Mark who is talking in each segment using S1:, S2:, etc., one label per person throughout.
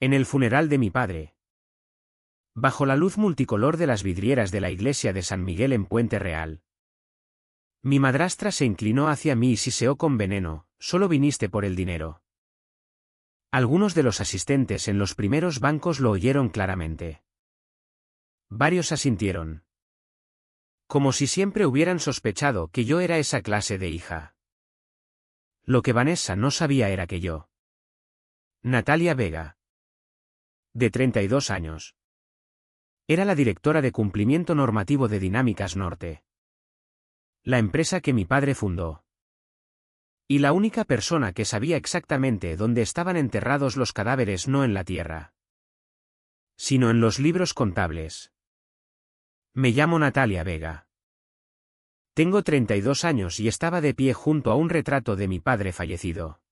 S1: En el funeral de mi padre. Bajo la luz multicolor de las vidrieras de la iglesia de San Miguel en Puente Real. Mi madrastra se inclinó hacia mí y siseó con veneno: «Solo viniste por el dinero». Algunos de los asistentes en los primeros bancos lo oyeron claramente. Varios asintieron. Como si siempre hubieran sospechado que yo era esa clase de hija. Lo que Vanessa no sabía era que yo. Natalia Vega, de 32 años. Era la directora de cumplimiento normativo de Dinámicas Norte. La empresa que mi padre fundó. Y la única persona que sabía exactamente dónde estaban enterrados los cadáveres, no en la tierra, sino en los libros contables. Me llamo Natalia Vega. Tengo 32 años y estaba de pie junto a un retrato de mi padre fallecido.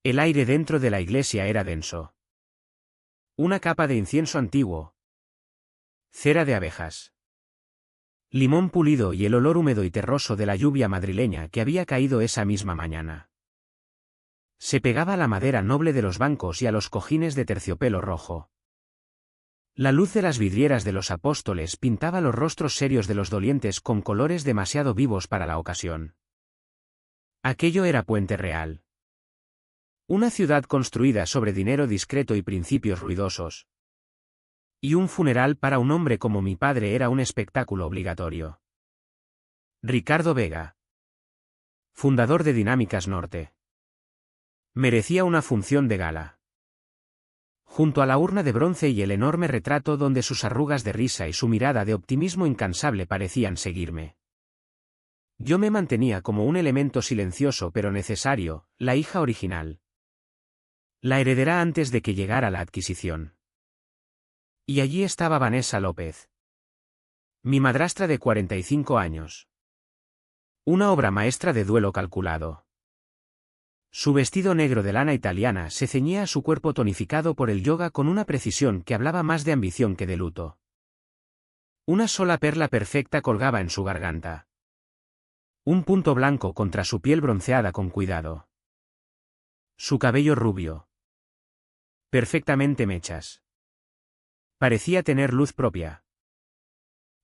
S1: El aire dentro de la iglesia era denso. Una capa de incienso antiguo. Cera de abejas. Limón pulido y el olor húmedo y terroso de la lluvia madrileña que había caído esa misma mañana. Se pegaba a la madera noble de los bancos y a los cojines de terciopelo rojo. La luz de las vidrieras de los apóstoles pintaba los rostros serios de los dolientes con colores demasiado vivos para la ocasión. Aquello era Puente Real. Una ciudad construida sobre dinero discreto y principios ruidosos. Y un funeral para un hombre como mi padre era un espectáculo obligatorio. Ricardo Vega, fundador de Dinámicas Norte. Merecía una función de gala. Junto a la urna de bronce y el enorme retrato donde sus arrugas de risa y su mirada de optimismo incansable parecían seguirme. Yo me mantenía como un elemento silencioso pero necesario, la hija original. La heredera antes de que llegara la adquisición. Y allí estaba Vanessa López. Mi madrastra de 45 años. Una obra maestra de duelo calculado. Su vestido negro de lana italiana se ceñía a su cuerpo tonificado por el yoga con una precisión que hablaba más de ambición que de luto. Una sola perla perfecta colgaba en su garganta. Un punto blanco contra su piel bronceada con cuidado. Su cabello rubio. Perfectamente mechas. Parecía tener luz propia.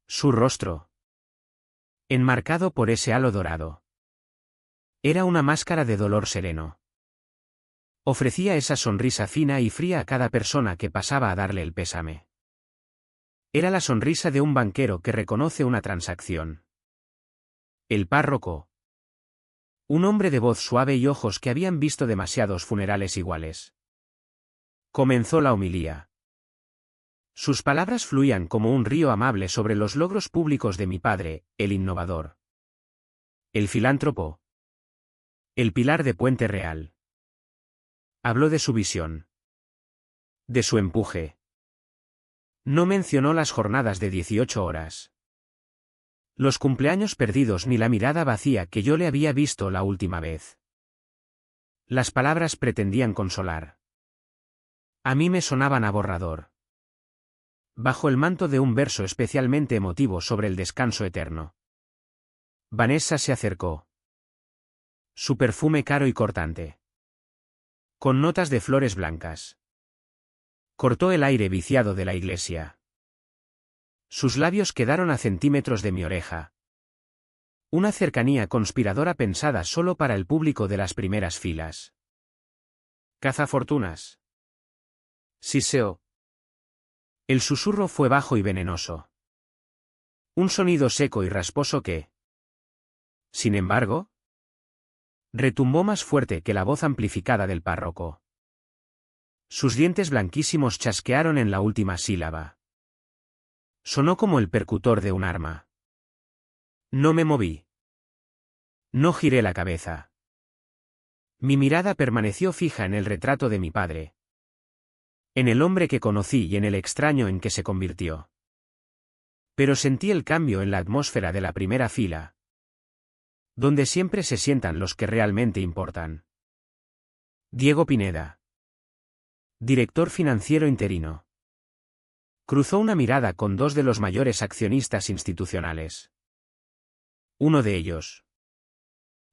S1: Su rostro, enmarcado por ese halo dorado, era una máscara de dolor sereno. Ofrecía esa sonrisa fina y fría a cada persona que pasaba a darle el pésame. Era la sonrisa de un banquero que reconoce una transacción. El párroco. Un hombre de voz suave y ojos que habían visto demasiados funerales iguales. Comenzó la homilía. Sus palabras fluían como un río amable sobre los logros públicos de mi padre, el innovador. El filántropo. El pilar de Puente Real. Habló de su visión. De su empuje. No mencionó las jornadas de 18 horas. Los cumpleaños perdidos ni la mirada vacía que yo le había visto la última vez. Las palabras pretendían consolar. A mí me sonaban a borrador. Bajo el manto de un verso especialmente emotivo sobre el descanso eterno. Vanessa se acercó. Su perfume caro y cortante. Con notas de flores blancas. Cortó el aire viciado de la iglesia. Sus labios quedaron a centímetros de mi oreja. Una cercanía conspiradora pensada solo para el público de las primeras filas. Cazafortunas. Siseó. El susurro fue bajo y venenoso. Un sonido seco y rasposo que, sin embargo, retumbó más fuerte que la voz amplificada del párroco. Sus dientes blanquísimos chasquearon en la última sílaba. Sonó como el percutor de un arma. No me moví. No giré la cabeza. Mi mirada permaneció fija en el retrato de mi padre. En el hombre que conocí y en el extraño en que se convirtió. Pero sentí el cambio en la atmósfera de la primera fila. Donde siempre se sientan los que realmente importan. Diego Pineda. Director financiero interino. Cruzó una mirada con dos de los mayores accionistas institucionales. Uno de ellos.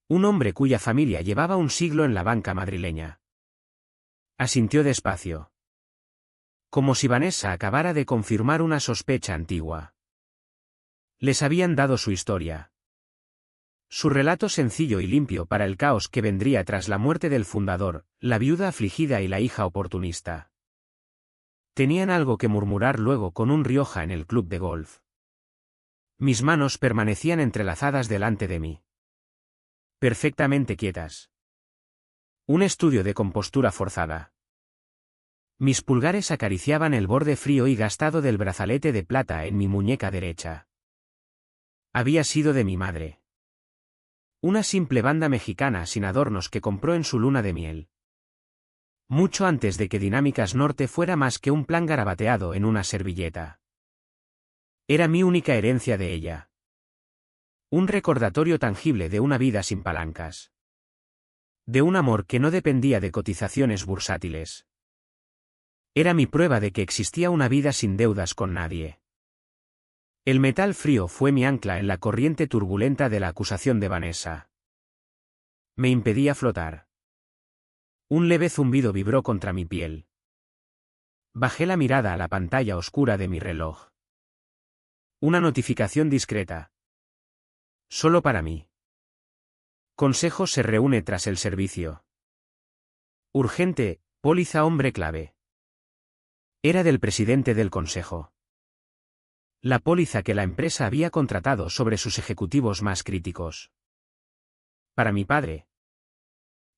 S1: Un hombre cuya familia llevaba un siglo en la banca madrileña. Asintió despacio. Como si Vanessa acabara de confirmar una sospecha antigua. Les habían dado su historia. Su relato sencillo y limpio para el caos que vendría tras la muerte del fundador, la viuda afligida y la hija oportunista. Tenían algo que murmurar luego con un Rioja en el club de golf. Mis manos permanecían entrelazadas delante de mí. Perfectamente quietas. Un estudio de compostura forzada. Mis pulgares acariciaban el borde frío y gastado del brazalete de plata en mi muñeca derecha. Había sido de mi madre. Una simple banda mexicana sin adornos que compró en su luna de miel. Mucho antes de que Dinámicas Norte fuera más que un plan garabateado en una servilleta. Era mi única herencia de ella. Un recordatorio tangible de una vida sin palancas. De un amor que no dependía de cotizaciones bursátiles. Era mi prueba de que existía una vida sin deudas con nadie. El metal frío fue mi ancla en la corriente turbulenta de la acusación de Vanessa. Me impedía flotar. Un leve zumbido vibró contra mi piel. Bajé la mirada a la pantalla oscura de mi reloj. Una notificación discreta. Solo para mí. Consejo se reúne tras el servicio. Urgente, póliza hombre clave. Era del presidente del consejo. La póliza que la empresa había contratado sobre sus ejecutivos más críticos. Para mi padre.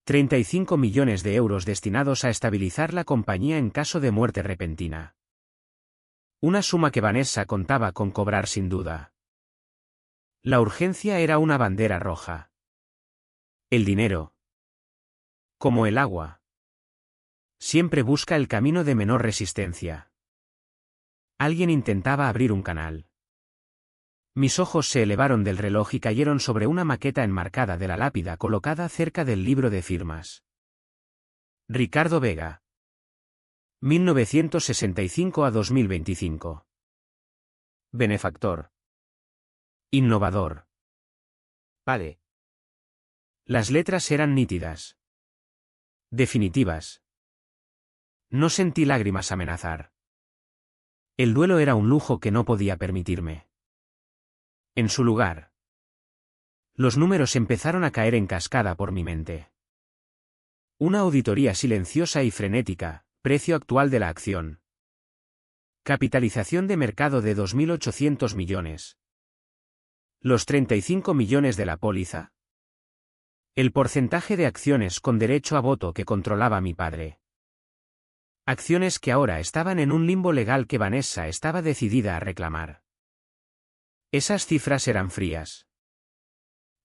S1: 35 millones de euros destinados a estabilizar la compañía en caso de muerte repentina. Una suma que Vanessa contaba con cobrar sin duda. La urgencia era una bandera roja. El dinero. Como el agua. Siempre busca el camino de menor resistencia. Alguien intentaba abrir un canal. Mis ojos se elevaron del reloj y cayeron sobre una maqueta enmarcada de la lápida colocada cerca del libro de firmas. Ricardo Vega. 1965 a 2025. Benefactor. Innovador. Padre. Las letras eran nítidas. Definitivas. No sentí lágrimas amenazar. El duelo era un lujo que no podía permitirme. En su lugar. Los números empezaron a caer en cascada por mi mente. Una auditoría silenciosa y frenética, precio actual de la acción. Capitalización de mercado de 2.800 millones. Los 35 millones de la póliza. El porcentaje de acciones con derecho a voto que controlaba mi padre. Acciones que ahora estaban en un limbo legal que Vanessa estaba decidida a reclamar. Esas cifras eran frías.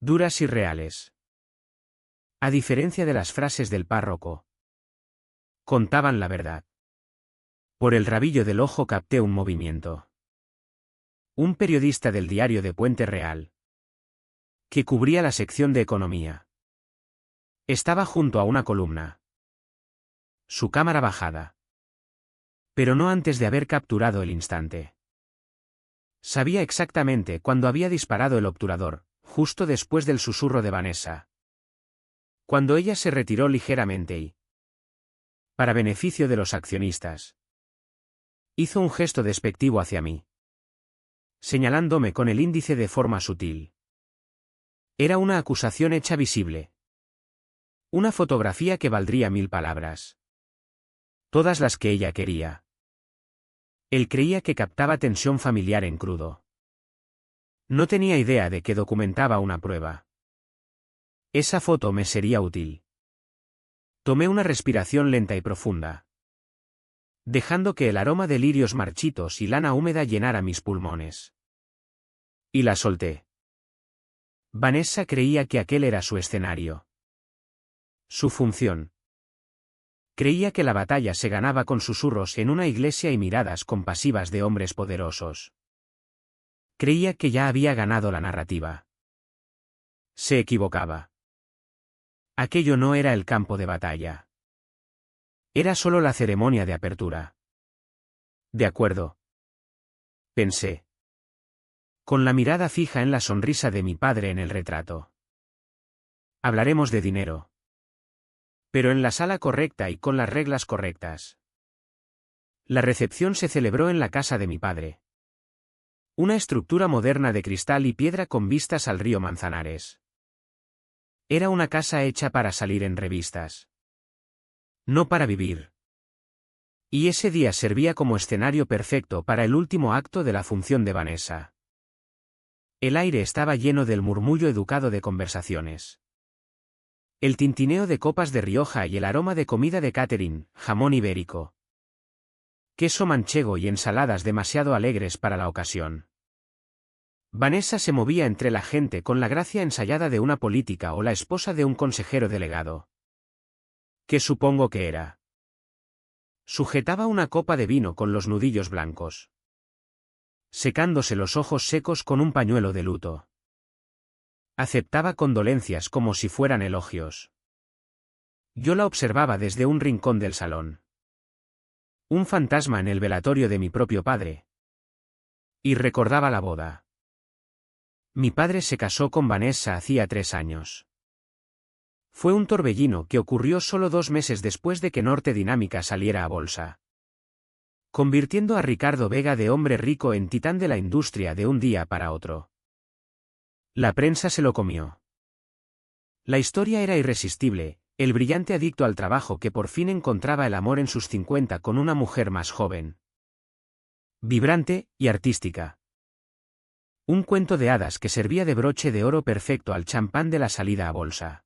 S1: Duras y reales. A diferencia de las frases del párroco. Contaban la verdad. Por el rabillo del ojo capté un movimiento. Un periodista del diario de Puente Real. Que cubría la sección de economía. Estaba junto a una columna. Su cámara bajada. Pero no antes de haber capturado el instante. Sabía exactamente cuándo había disparado el obturador, justo después del susurro de Vanessa. Cuando ella se retiró ligeramente y, para beneficio de los accionistas, hizo un gesto despectivo hacia mí, señalándome con el índice de forma sutil. Era una acusación hecha visible. Una fotografía que valdría 1000 palabras. Todas las que ella quería. Él creía que captaba tensión familiar en crudo. No tenía idea de que documentaba una prueba. Esa foto me sería útil. Tomé una respiración lenta y profunda, dejando que el aroma de lirios marchitos y lana húmeda llenara mis pulmones. Y la solté. Vanessa creía que aquel era su escenario. Su función. Creía que la batalla se ganaba con susurros en una iglesia y miradas compasivas de hombres poderosos. Creía que ya había ganado la narrativa. Se equivocaba. Aquello no era el campo de batalla. Era solo la ceremonia de apertura. De acuerdo. Pensé. Con la mirada fija en la sonrisa de mi padre en el retrato. Hablaremos de dinero. Pero en la sala correcta y con las reglas correctas. La recepción se celebró en la casa de mi padre. Una estructura moderna de cristal y piedra con vistas al río Manzanares. Era una casa hecha para salir en revistas. No para vivir. Y ese día servía como escenario perfecto para el último acto de la función de Vanessa. El aire estaba lleno del murmullo educado de conversaciones. El tintineo de copas de Rioja y el aroma de comida de catering, jamón ibérico, queso manchego y ensaladas demasiado alegres para la ocasión. Vanessa se movía entre la gente con la gracia ensayada de una política o la esposa de un consejero delegado. ¿Qué supongo que era? Sujetaba una copa de vino con los nudillos blancos, secándose los ojos secos con un pañuelo de luto. Aceptaba condolencias como si fueran elogios. Yo la observaba desde un rincón del salón. Un fantasma en el velatorio de mi propio padre. Y recordaba la boda. Mi padre se casó con Vanessa hacía 3 años. Fue un torbellino que ocurrió solo 2 meses después de que Norte Dinámica saliera a bolsa, convirtiendo a Ricardo Vega de hombre rico en titán de la industria de un día para otro. La prensa se lo comió. La historia era irresistible, el brillante adicto al trabajo que por fin encontraba el amor en sus 50 con una mujer más joven, vibrante y artística. Un cuento de hadas que servía de broche de oro perfecto al champán de la salida a bolsa.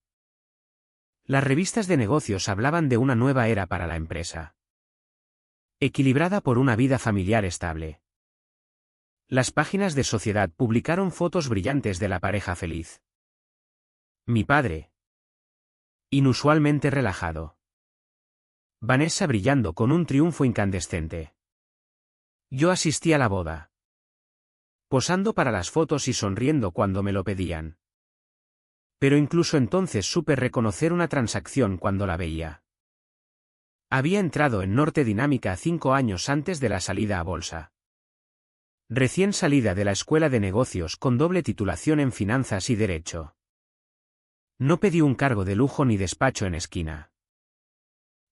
S1: Las revistas de negocios hablaban de una nueva era para la empresa, equilibrada por una vida familiar estable. Las páginas de Sociedad publicaron fotos brillantes de la pareja feliz. Mi padre, inusualmente relajado. Vanessa brillando con un triunfo incandescente. Yo asistí a la boda, posando para las fotos y sonriendo cuando me lo pedían. Pero incluso entonces supe reconocer una transacción cuando la veía. Había entrado en Norte Dinámica 5 años antes de la salida a bolsa. Recién salida de la escuela de negocios con doble titulación en finanzas y derecho. No pedí un cargo de lujo ni despacho en esquina.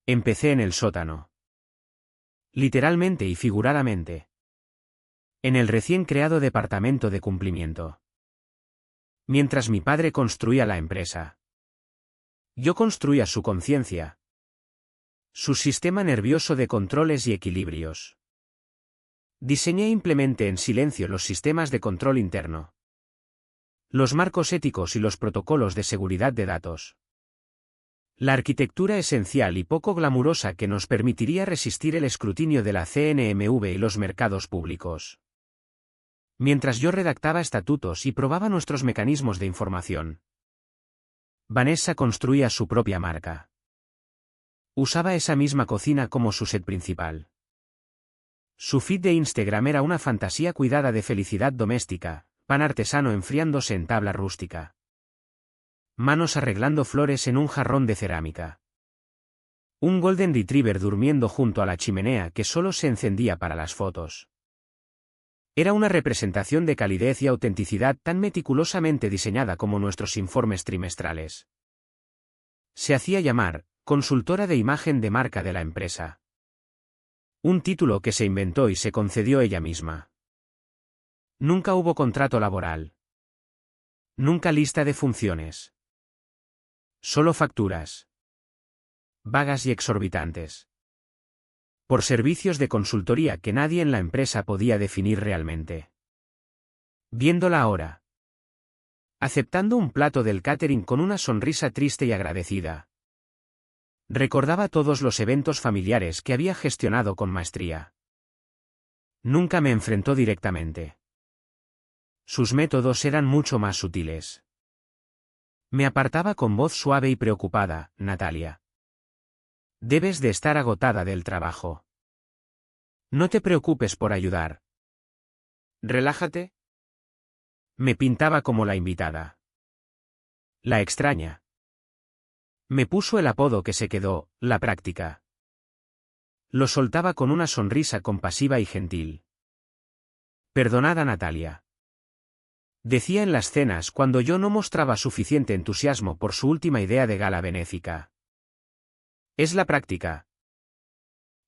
S1: Empecé en el sótano. Literalmente y figuradamente. En el recién creado departamento de cumplimiento. Mientras mi padre construía la empresa, yo construía su conciencia, su sistema nervioso de controles y equilibrios. Diseñé e implementé en silencio los sistemas de control interno, los marcos éticos y los protocolos de seguridad de datos. La arquitectura esencial y poco glamurosa que nos permitiría resistir el escrutinio de la CNMV y los mercados públicos. Mientras yo redactaba estatutos y probaba nuestros mecanismos de información, Vanessa construía su propia marca. Usaba esa misma cocina como su set principal. Su feed de Instagram era una fantasía cuidada de felicidad doméstica, pan artesano enfriándose en tabla rústica. Manos arreglando flores en un jarrón de cerámica. Un Golden Retriever durmiendo junto a la chimenea que solo se encendía para las fotos. Era una representación de calidez y autenticidad tan meticulosamente diseñada como nuestros informes trimestrales. Se hacía llamar consultora de imagen de marca de la empresa. Un título que se inventó y se concedió ella misma. Nunca hubo contrato laboral. Nunca lista de funciones. Solo facturas. Vagas y exorbitantes. Por servicios de consultoría que nadie en la empresa podía definir realmente. Viéndola ahora, aceptando un plato del catering con una sonrisa triste y agradecida, recordaba todos los eventos familiares que había gestionado con maestría. Nunca me enfrentó directamente. Sus métodos eran mucho más sutiles. Me apartaba con voz suave y preocupada: Natalia, debes de estar agotada del trabajo. No te preocupes por ayudar. Relájate. Me pintaba como la invitada. La extraña. Me puso el apodo que se quedó, la práctica. Lo soltaba con una sonrisa compasiva y gentil. Perdonada, Natalia. Decía en las cenas cuando yo no mostraba suficiente entusiasmo por su última idea de gala benéfica. Es la práctica.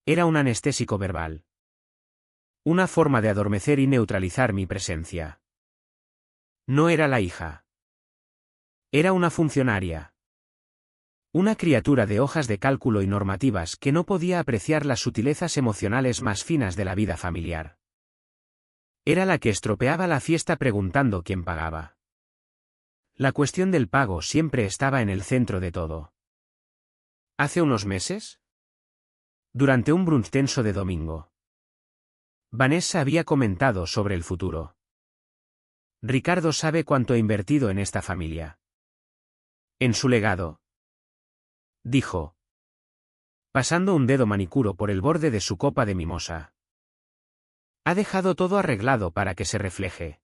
S1: Era un anestésico verbal. Una forma de adormecer y neutralizar mi presencia. No era la hija. Era una funcionaria. Una criatura de hojas de cálculo y normativas que no podía apreciar las sutilezas emocionales más finas de la vida familiar. Era la que estropeaba la fiesta preguntando quién pagaba. La cuestión del pago siempre estaba en el centro de todo. ¿Hace unos meses? Durante un brunch tenso de domingo. Vanessa había comentado sobre el futuro. Ricardo sabe cuánto he invertido en esta familia. En su legado. Dijo, pasando un dedo manicuro por el borde de su copa de mimosa. Ha dejado todo arreglado para que se refleje.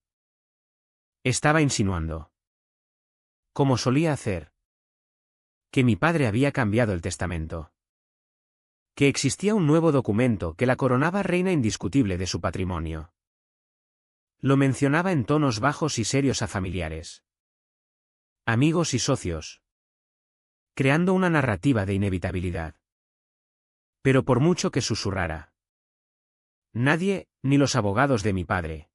S1: Estaba insinuando. Como solía hacer. Que mi padre había cambiado el testamento. Que existía un nuevo documento que la coronaba reina indiscutible de su patrimonio. Lo mencionaba en tonos bajos y serios a familiares, amigos y socios, creando una narrativa de inevitabilidad. Pero por mucho que susurrara, nadie, ni los abogados de mi padre,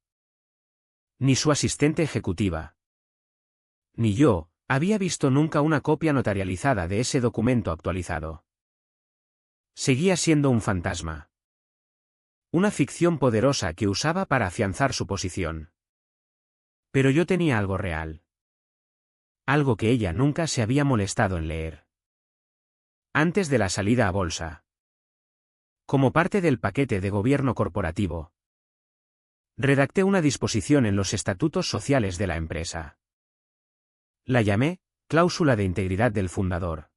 S1: ni su asistente ejecutiva, ni yo, había visto nunca una copia notarializada de ese documento actualizado. Seguía siendo un fantasma. Una ficción poderosa que usaba para afianzar su posición. Pero yo tenía algo real. Algo que ella nunca se había molestado en leer. Antes de la salida a bolsa. Como parte del paquete de gobierno corporativo. Redacté una disposición en los estatutos sociales de la empresa. La llamé, Cláusula de Integridad del Fundador.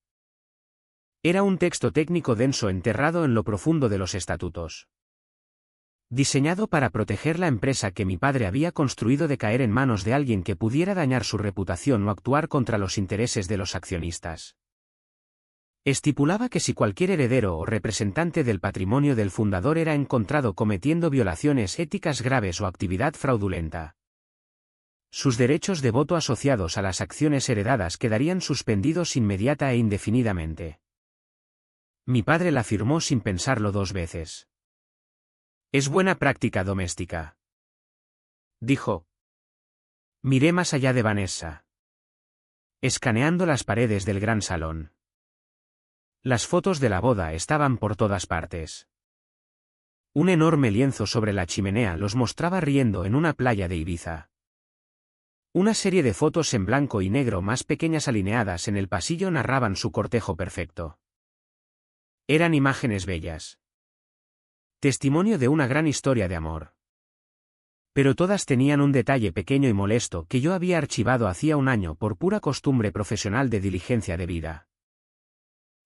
S1: Era un texto técnico denso enterrado en lo profundo de los estatutos. Diseñado para proteger la empresa que mi padre había construido de caer en manos de alguien que pudiera dañar su reputación o actuar contra los intereses de los accionistas. Estipulaba que si cualquier heredero o representante del patrimonio del fundador era encontrado cometiendo violaciones éticas graves o actividad fraudulenta, sus derechos de voto asociados a las acciones heredadas quedarían suspendidos inmediata e indefinidamente. Mi padre la firmó sin pensarlo dos veces. Es buena práctica doméstica, dijo. Miré más allá de Vanessa, escaneando las paredes del gran salón. Las fotos de la boda estaban por todas partes. Un enorme lienzo sobre la chimenea los mostraba riendo en una playa de Ibiza. Una serie de fotos en blanco y negro más pequeñas alineadas en el pasillo narraban su cortejo perfecto. Eran imágenes bellas. Testimonio de una gran historia de amor. Pero todas tenían un detalle pequeño y molesto que yo había archivado hacía un año por pura costumbre profesional de diligencia debida.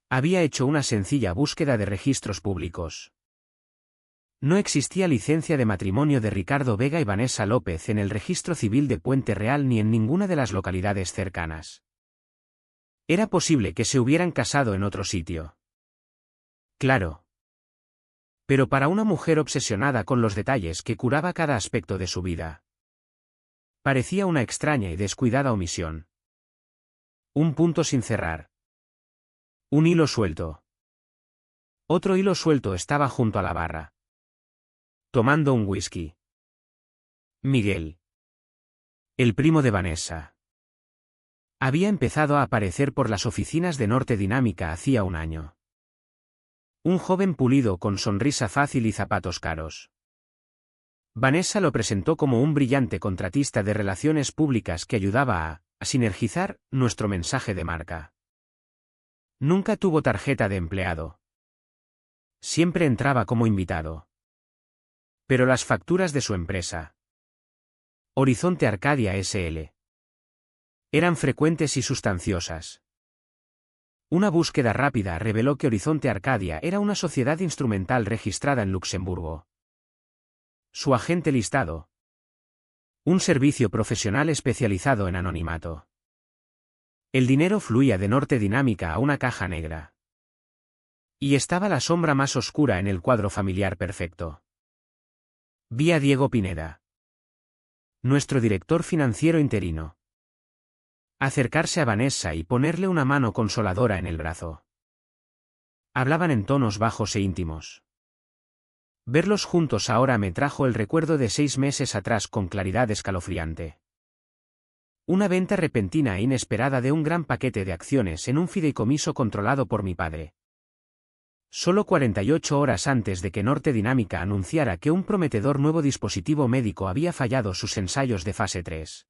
S1: Había hecho una sencilla búsqueda de registros públicos. No existía licencia de matrimonio de Ricardo Vega y Vanessa López en el registro civil de Puente Real ni en ninguna de las localidades cercanas. Era posible que se hubieran casado en otro sitio. Claro. Pero para una mujer obsesionada con los detalles que curaba cada aspecto de su vida, parecía una extraña y descuidada omisión. Un punto sin cerrar. Un hilo suelto. Otro hilo suelto estaba junto a la barra, tomando un whisky. Miguel, el primo de Vanessa, había empezado a aparecer por las oficinas de Norte Dinámica hacía un año. Un joven pulido con sonrisa fácil y zapatos caros. Vanessa lo presentó como un brillante contratista de relaciones públicas que ayudaba a sinergizar nuestro mensaje de marca. Nunca tuvo tarjeta de empleado. Siempre entraba como invitado. Pero las facturas de su empresa, Horizonte Arcadia S.L., eran frecuentes y sustanciosas. Una búsqueda rápida reveló que Horizonte Arcadia era una sociedad instrumental registrada en Luxemburgo. Su agente listado. Un servicio profesional especializado en anonimato. El dinero fluía de Norte Dinámica a una caja negra. Y estaba la sombra más oscura en el cuadro familiar perfecto. Vi a Diego Pineda, nuestro director financiero interino, acercarse a Vanessa y ponerle una mano consoladora en el brazo. Hablaban en tonos bajos e íntimos. Verlos juntos ahora me trajo el recuerdo de 6 meses atrás con claridad escalofriante. Una venta repentina e inesperada de un gran paquete de acciones en un fideicomiso controlado por mi padre. Solo 48 horas antes de que Norte Dinámica anunciara que un prometedor nuevo dispositivo médico había fallado sus ensayos de fase 3.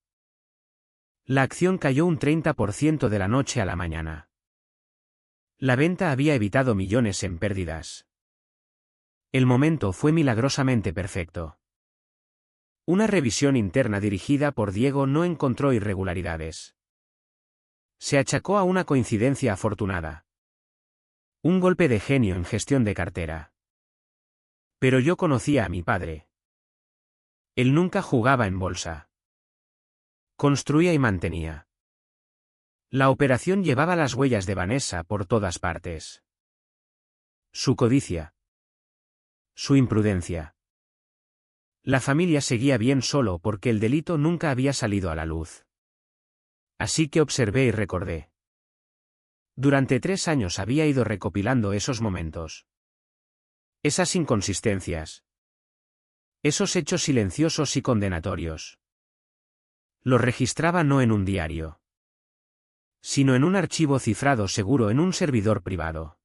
S1: La acción cayó un 30% de la noche a la mañana. La venta había evitado millones en pérdidas. El momento fue milagrosamente perfecto. Una revisión interna dirigida por Diego no encontró irregularidades. Se achacó a una coincidencia afortunada. Un golpe de genio en gestión de cartera. Pero yo conocía a mi padre. Él nunca jugaba en bolsa. Construía y mantenía. La operación llevaba las huellas de Vanessa por todas partes. Su codicia. Su imprudencia. La familia seguía bien solo porque el delito nunca había salido a la luz. Así que observé y recordé. Durante 3 años había ido recopilando esos momentos. Esas inconsistencias. Esos hechos silenciosos y condenatorios. Los registraba no en un diario, sino en un archivo cifrado seguro en un servidor privado.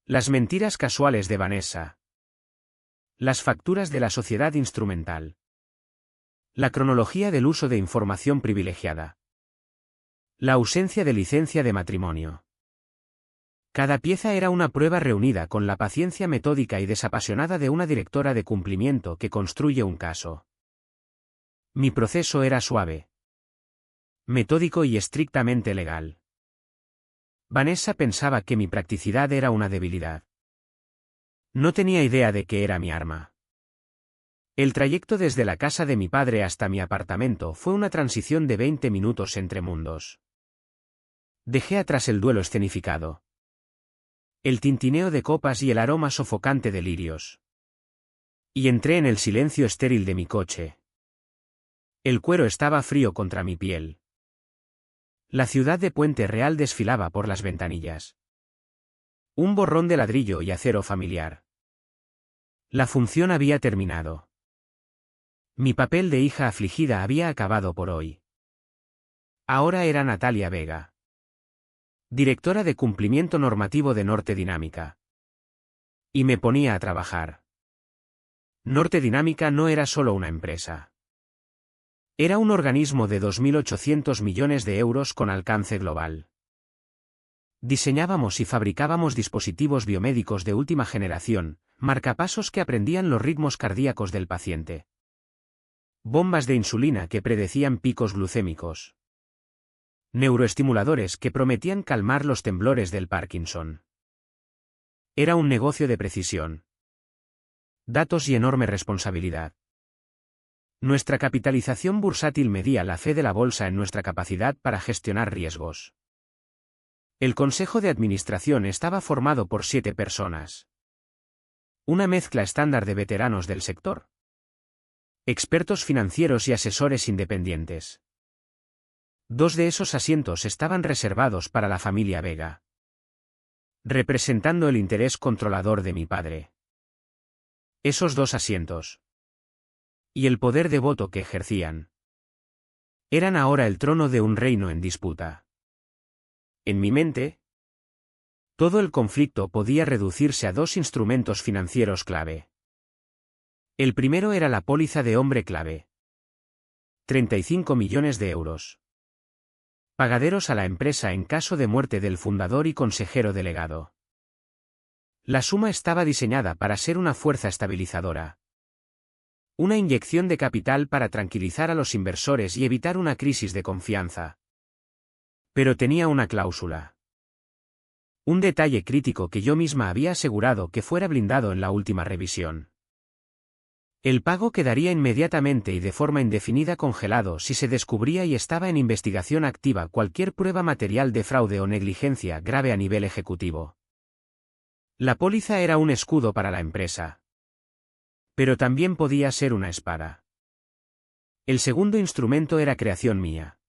S1: Las mentiras casuales de Vanessa. Las facturas de la sociedad instrumental. La cronología del uso de información privilegiada. La ausencia de licencia de matrimonio. Cada pieza era una prueba reunida con la paciencia metódica y desapasionada de una directora de cumplimiento que construye un caso. Mi proceso era suave, metódico y estrictamente legal. Vanessa pensaba que mi practicidad era una debilidad. No tenía idea de que era mi arma. El trayecto desde la casa de mi padre hasta mi apartamento fue una transición de 20 minutos entre mundos. Dejé atrás el duelo escenificado, el tintineo de copas y el aroma sofocante de lirios. Y entré en el silencio estéril de mi coche. El cuero estaba frío contra mi piel. La ciudad de Puente Real desfilaba por las ventanillas. Un borrón de ladrillo y acero familiar. La función había terminado. Mi papel de hija afligida había acabado por hoy. Ahora era Natalia Vega, directora de cumplimiento normativo de Norte Dinámica. Y me ponía a trabajar. Norte Dinámica no era solo una empresa. Era un organismo de 2.800 millones de euros con alcance global. Diseñábamos y fabricábamos dispositivos biomédicos de última generación, marcapasos que aprendían los ritmos cardíacos del paciente. Bombas de insulina que predecían picos glucémicos. Neuroestimuladores que prometían calmar los temblores del Parkinson. Era un negocio de precisión. Datos y enorme responsabilidad. Nuestra capitalización bursátil medía la fe de la bolsa en nuestra capacidad para gestionar riesgos. El consejo de administración estaba formado por 7 personas. Una mezcla estándar de veteranos del sector. Expertos financieros y asesores independientes. 2 de esos asientos estaban reservados para la familia Vega, representando el interés controlador de mi padre. Esos 2 asientos. Y el poder de voto que ejercían. Eran ahora el trono de un reino en disputa. En mi mente, todo el conflicto podía reducirse a 2 instrumentos financieros clave. El primero era la póliza de hombre clave. 35 millones de euros. Pagaderos a la empresa en caso de muerte del fundador y consejero delegado. La suma estaba diseñada para ser una fuerza estabilizadora. Una inyección de capital para tranquilizar a los inversores y evitar una crisis de confianza. Pero tenía una cláusula. Un detalle crítico que yo misma había asegurado que fuera blindado en la última revisión. El pago quedaría inmediatamente y de forma indefinida congelado si se descubría y estaba en investigación activa cualquier prueba material de fraude o negligencia grave a nivel ejecutivo. La póliza era un escudo para la empresa. Pero también podía ser una espada. El segundo instrumento era creación mía.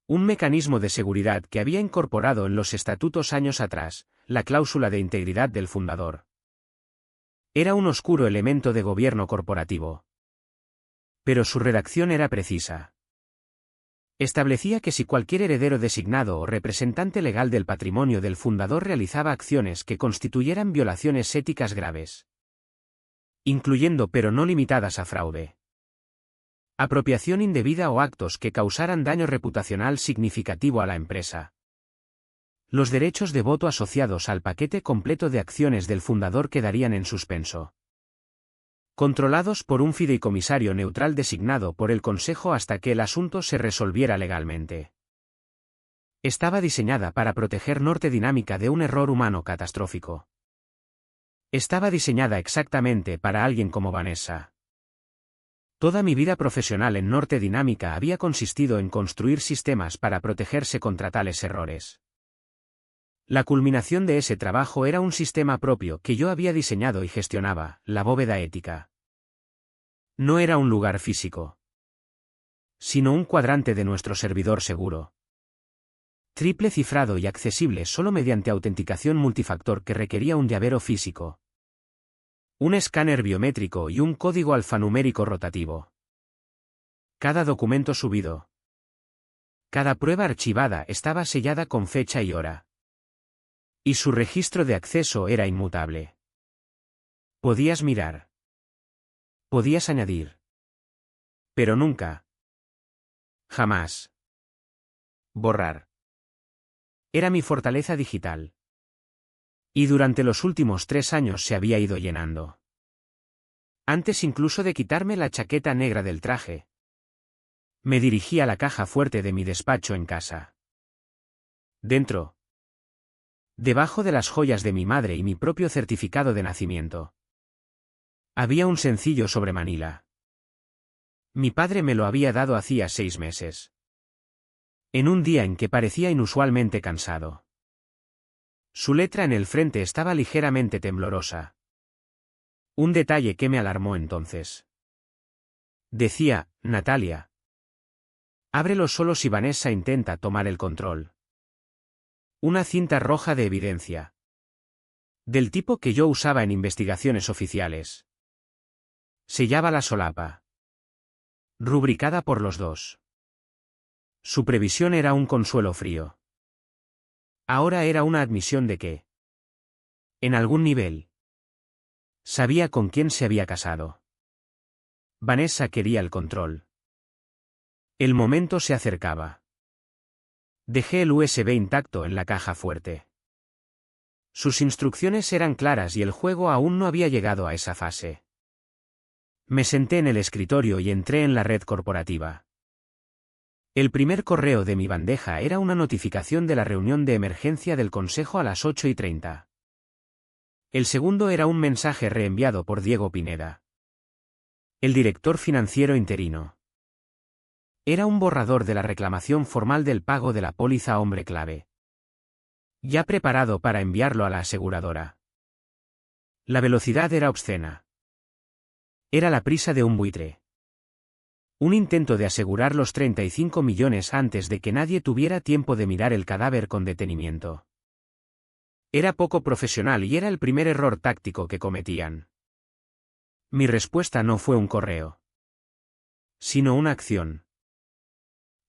S1: Un mecanismo de seguridad que había incorporado en los estatutos años atrás, la cláusula de integridad del fundador. Era un oscuro elemento de gobierno corporativo. Pero su redacción era precisa. Establecía que si cualquier heredero designado o representante legal del patrimonio del fundador realizaba acciones que constituyeran violaciones éticas graves, incluyendo pero no limitadas a fraude, apropiación indebida o actos que causaran daño reputacional significativo a la empresa, los derechos de voto asociados al paquete completo de acciones del fundador quedarían en suspenso, controlados por un fideicomisario neutral designado por el Consejo hasta que el asunto se resolviera legalmente. Estaba diseñada para proteger Norte Dinámica de un error humano catastrófico. Estaba diseñada exactamente para alguien como Vanessa. Toda mi vida profesional en Norte Dinámica había consistido en construir sistemas para protegerse contra tales errores. La culminación de ese trabajo era un sistema propio que yo había diseñado y gestionaba, la bóveda ética. No era un lugar físico, sino un cuadrante de nuestro servidor seguro. Triple cifrado y accesible solo mediante autenticación multifactor que requería un llavero físico, un escáner biométrico y un código alfanumérico rotativo. Cada documento subido, cada prueba archivada estaba sellada con fecha y hora. Y su registro de acceso era inmutable. Podías mirar. Podías añadir. Pero nunca. Jamás. Borrar. Era mi fortaleza digital. Y durante los últimos 3 años se había ido llenando. Antes incluso de quitarme la chaqueta negra del traje, me dirigí a la caja fuerte de mi despacho en casa. Dentro, debajo de las joyas de mi madre y mi propio certificado de nacimiento, había un sencillo sobre Manila. Mi padre me lo había dado hacía 6 meses. En un día en que parecía inusualmente cansado. Su letra en el frente estaba ligeramente temblorosa. Un detalle que me alarmó entonces. Decía, Natalia. Ábrelo solo si Vanessa intenta tomar el control. Una cinta roja de evidencia. Del tipo que yo usaba en investigaciones oficiales. Sellaba la solapa. Rubricada por los dos. Su previsión era un consuelo frío. Ahora era una admisión de que, en algún nivel, sabía con quién se había casado. Vanessa quería el control. El momento se acercaba. Dejé el USB intacto en la caja fuerte. Sus instrucciones eran claras y el juego aún no había llegado a esa fase. Me senté en el escritorio y entré en la red corporativa. El primer correo de mi bandeja era una notificación de la reunión de emergencia del Consejo a las 8:30. El segundo era un mensaje reenviado por Diego Pineda, el director financiero interino. Era un borrador de la reclamación formal del pago de la póliza hombre clave, ya preparado para enviarlo a la aseguradora. La velocidad era obscena. Era la prisa de un buitre. Un intento de asegurar los 35 millones antes de que nadie tuviera tiempo de mirar el cadáver con detenimiento. Era poco profesional y era el primer error táctico que cometían. Mi respuesta no fue un correo, sino una acción.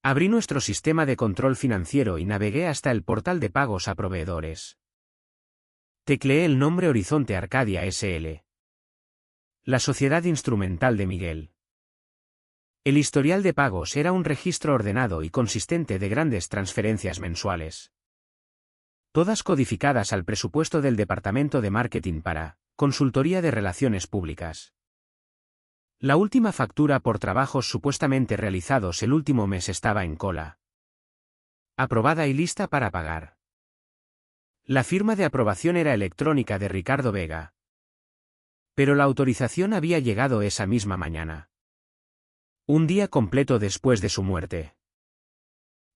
S1: Abrí nuestro sistema de control financiero y navegué hasta el portal de pagos a proveedores. Tecleé el nombre Horizonte Arcadia S.L. La sociedad instrumental de Miguel. El historial de pagos era un registro ordenado y consistente de grandes transferencias mensuales. Todas codificadas al presupuesto del Departamento de Marketing para Consultoría de Relaciones Públicas. La última factura por trabajos supuestamente realizados el último mes estaba en cola. Aprobada y lista para pagar. La firma de aprobación era electrónica de Ricardo Vega. Pero la autorización había llegado esa misma mañana. Un día completo después de su muerte.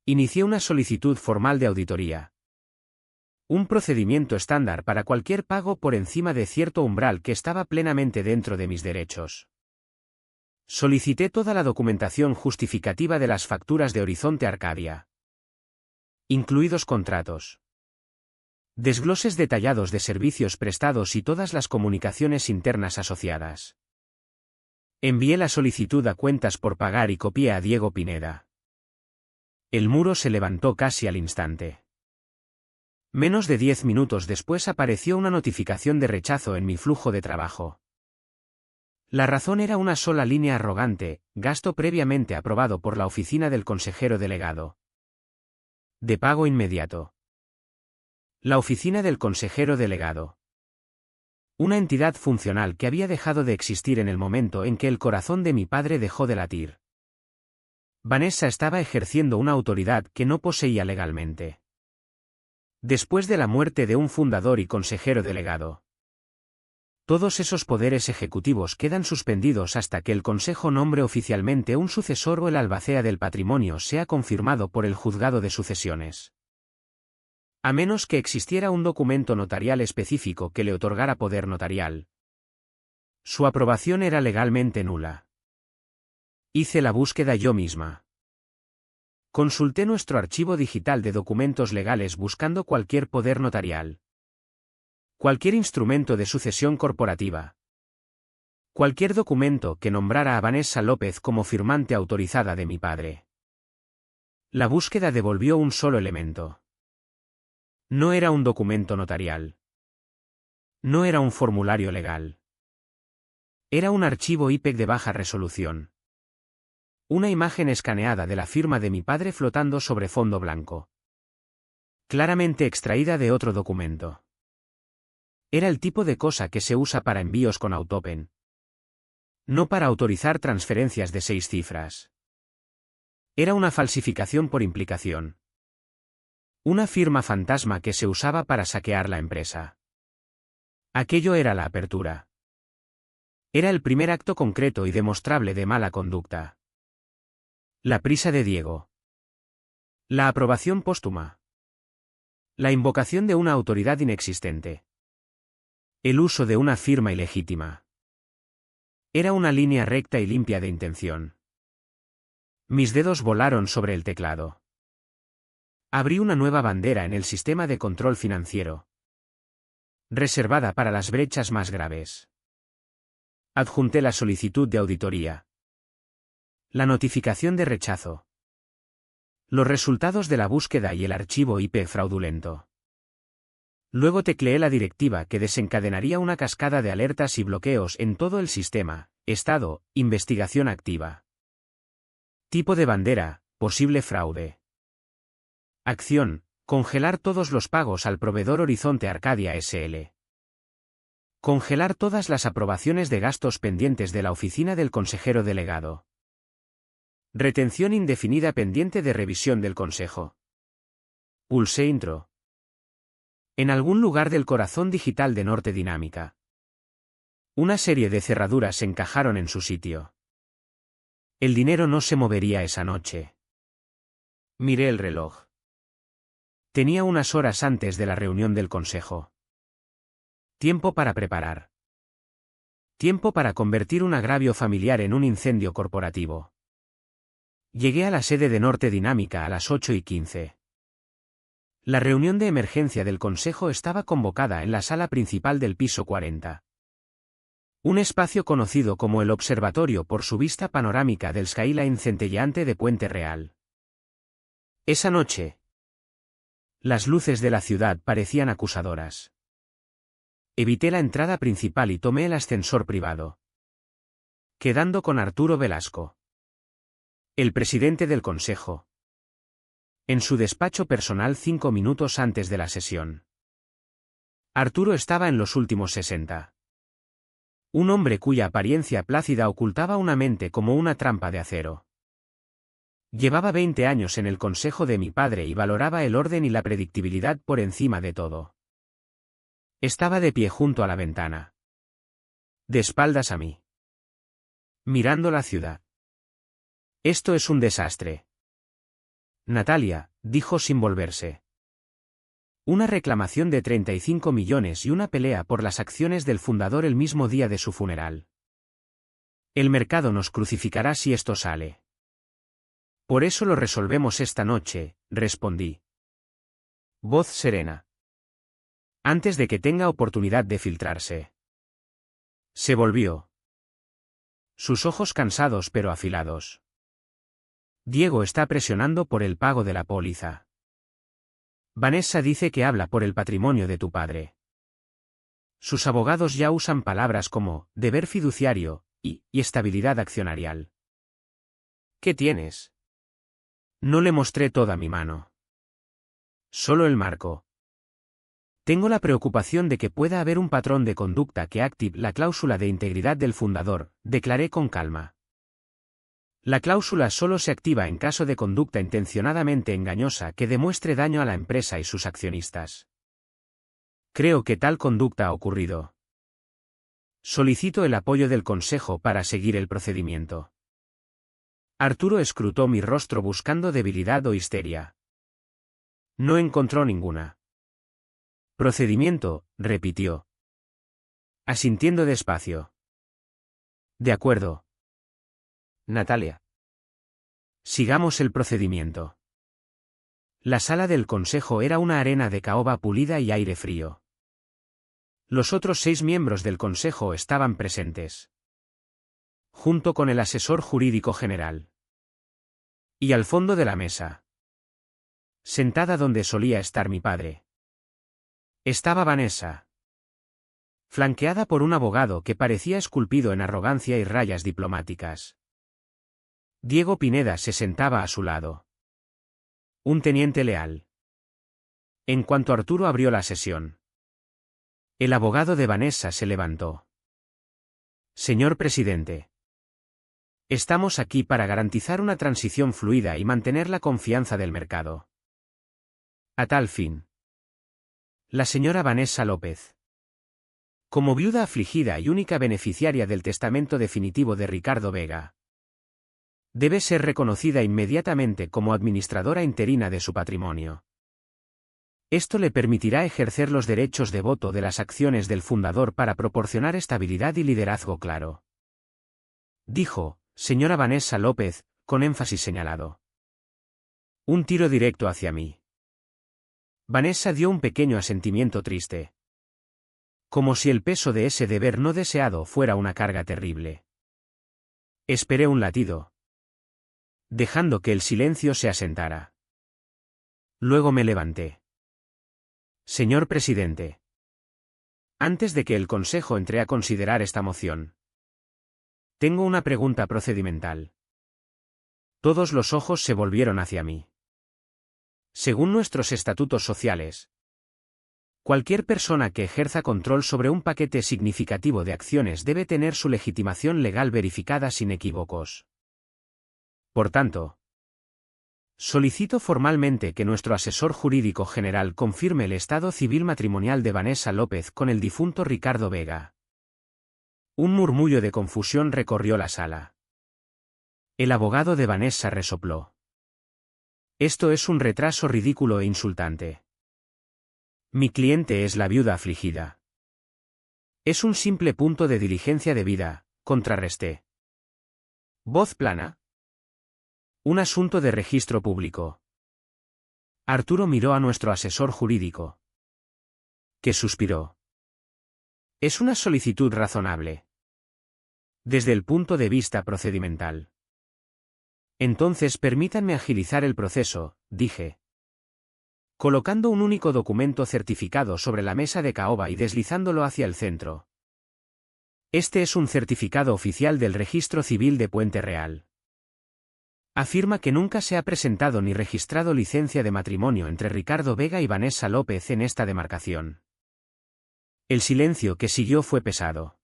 S1: Inicié una solicitud formal de auditoría. Un procedimiento estándar para cualquier pago por encima de cierto umbral que estaba plenamente dentro de mis derechos. Solicité toda la documentación justificativa de las facturas de Horizonte Arcadia, incluidos contratos, Desgloses detallados de servicios prestados y todas las comunicaciones internas asociadas. Envié la solicitud a cuentas por pagar y copié a Diego Pineda. El muro se levantó casi al instante. Menos de 10 minutos después apareció una notificación de rechazo en mi flujo de trabajo. La razón era una sola línea arrogante: gasto previamente aprobado por la oficina del consejero delegado. De pago inmediato. La oficina del consejero delegado. Una entidad funcional que había dejado de existir en el momento en que el corazón de mi padre dejó de latir. Vanessa estaba ejerciendo una autoridad que no poseía legalmente. Después de la muerte de un fundador y consejero delegado, todos esos poderes ejecutivos quedan suspendidos hasta que el Consejo nombre oficialmente un sucesor o el albacea del patrimonio sea confirmado por el juzgado de sucesiones. A menos que existiera un documento notarial específico que le otorgara poder notarial, su aprobación era legalmente nula. Hice la búsqueda yo misma. Consulté nuestro archivo digital de documentos legales buscando cualquier poder notarial. Cualquier instrumento de sucesión corporativa. Cualquier documento que nombrara a Vanessa López como firmante autorizada de mi padre. La búsqueda devolvió un solo elemento. No era un documento notarial. No era un formulario legal. Era un archivo IPEG de baja resolución. Una imagen escaneada de la firma de mi padre flotando sobre fondo blanco. Claramente extraída de otro documento. Era el tipo de cosa que se usa para envíos con Autopen. No para autorizar transferencias de 6 cifras. Era una falsificación por implicación. Una firma fantasma que se usaba para saquear la empresa. Aquello era la apertura. Era el primer acto concreto y demostrable de mala conducta. La prisa de Diego. La aprobación póstuma. La invocación de una autoridad inexistente. El uso de una firma ilegítima. Era una línea recta y limpia de intención. Mis dedos volaron sobre el teclado. Abrí una nueva bandera en el sistema de control financiero. Reservada para las brechas más graves. Adjunté la solicitud de auditoría. La notificación de rechazo. Los resultados de la búsqueda y el archivo IP fraudulento. Luego tecleé la directiva que desencadenaría una cascada de alertas y bloqueos en todo el sistema. Estado: investigación activa. Tipo de bandera: posible fraude. Acción: congelar todos los pagos al proveedor Horizonte Arcadia SL. Congelar todas las aprobaciones de gastos pendientes de la oficina del consejero delegado. Retención indefinida pendiente de revisión del consejo. Pulsé intro. En algún lugar del corazón digital de Norte Dinámica. Una serie de cerraduras se encajaron en su sitio. El dinero no se movería esa noche. Miré el reloj. Tenía unas horas antes de la reunión del consejo. Tiempo para preparar. Tiempo para convertir un agravio familiar en un incendio corporativo. Llegué a la sede de Norte Dinámica a las 8:15. La reunión de emergencia del consejo estaba convocada en la sala principal del piso 40. Un espacio conocido como el observatorio por su vista panorámica del skyline centelleante de Puente Real. Esa noche, las luces de la ciudad parecían acusadoras. Evité la entrada principal y tomé el ascensor privado. Quedando con Arturo Velasco, el presidente del consejo, en su despacho personal 5 minutos antes de la sesión. Arturo estaba en los últimos 60. Un hombre cuya apariencia plácida ocultaba una mente como una trampa de acero. Llevaba 20 años en el consejo de mi padre y valoraba el orden y la predictibilidad por encima de todo. Estaba de pie junto a la ventana. De espaldas a mí. Mirando la ciudad. Esto es un desastre. Natalia, dijo sin volverse. Una reclamación de 35 millones y una pelea por las acciones del fundador el mismo día de su funeral. El mercado nos crucificará si esto sale. Por eso lo resolvemos esta noche, respondí. Voz serena. antes de que tenga oportunidad de filtrarse. Se volvió. Sus ojos cansados pero afilados. Diego está presionando por el pago de la póliza. Vanessa dice que habla por el patrimonio de tu padre. Sus abogados ya usan palabras como deber fiduciario y estabilidad accionarial. ¿Qué tienes? No le mostré toda mi mano. Solo el marco. Tengo la preocupación de que pueda haber un patrón de conducta que active la cláusula de integridad del fundador, declaré con calma. La cláusula solo se activa en caso de conducta intencionadamente engañosa que demuestre daño a la empresa y sus accionistas. Creo que tal conducta ha ocurrido. Solicito el apoyo del Consejo para seguir el procedimiento. Arturo escrutó mi rostro buscando debilidad o histeria. No encontró ninguna. Procedimiento, repitió. Asintiendo despacio. De acuerdo. Natalia. Sigamos el procedimiento. La sala del consejo era una arena de caoba pulida y aire frío. Los otros 6 miembros del consejo estaban presentes. Junto con el asesor jurídico general. Y al fondo de la mesa, sentada donde solía estar mi padre, estaba Vanessa. Flanqueada por un abogado que parecía esculpido en arrogancia y rayas diplomáticas. Diego Pineda se sentaba a su lado. Un teniente leal. En cuanto Arturo abrió la sesión, el abogado de Vanessa se levantó. Señor presidente. Estamos aquí para garantizar una transición fluida y mantener la confianza del mercado. A tal fin. La señora Vanessa López. Como viuda afligida y única beneficiaria del testamento definitivo de Ricardo Vega, debe ser reconocida inmediatamente como administradora interina de su patrimonio. Esto le permitirá ejercer los derechos de voto de las acciones del fundador para proporcionar estabilidad y liderazgo claro. Dijo, señora Vanessa López, con énfasis señalado. Un tiro directo hacia mí. Vanessa dio un pequeño asentimiento triste. Como si el peso de ese deber no deseado fuera una carga terrible. Esperé un latido, dejando que el silencio se asentara. Luego me levanté. Señor presidente. Antes de que el Consejo entre a considerar esta moción, tengo una pregunta procedimental. Todos los ojos se volvieron hacia mí. Según nuestros estatutos sociales, cualquier persona que ejerza control sobre un paquete significativo de acciones debe tener su legitimación legal verificada sin equívocos. Por tanto, solicito formalmente que nuestro asesor jurídico general confirme el estado civil matrimonial de Vanessa López con el difunto Ricardo Vega. Un murmullo de confusión recorrió la sala. El abogado de Vanessa resopló. Esto es un retraso ridículo e insultante. Mi cliente es la viuda afligida. Es un simple punto de diligencia debida, contrarresté. Voz plana. Un asunto de registro público. Arturo miró a nuestro asesor jurídico, que suspiró. Es una solicitud razonable. Desde el punto de vista procedimental. Entonces permítanme agilizar el proceso, dije. Colocando un único documento certificado sobre la mesa de caoba y deslizándolo hacia el centro. Este es un certificado oficial del Registro Civil de Puente Real. Afirma que nunca se ha presentado ni registrado licencia de matrimonio entre Ricardo Vega y Vanessa López en esta demarcación. El silencio que siguió fue pesado.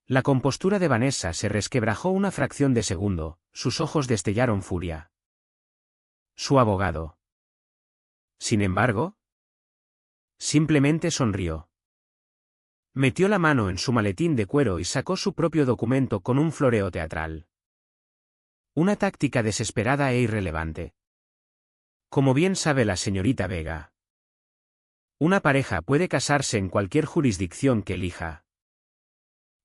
S1: La compostura de Vanessa se resquebrajó una fracción de segundo, sus ojos destellaron furia. Su abogado. Sin embargo, simplemente sonrió. Metió la mano en su maletín de cuero y sacó su propio documento con un floreo teatral. Una táctica desesperada e irrelevante. Como bien sabe la señorita Vega, una pareja puede casarse en cualquier jurisdicción que elija.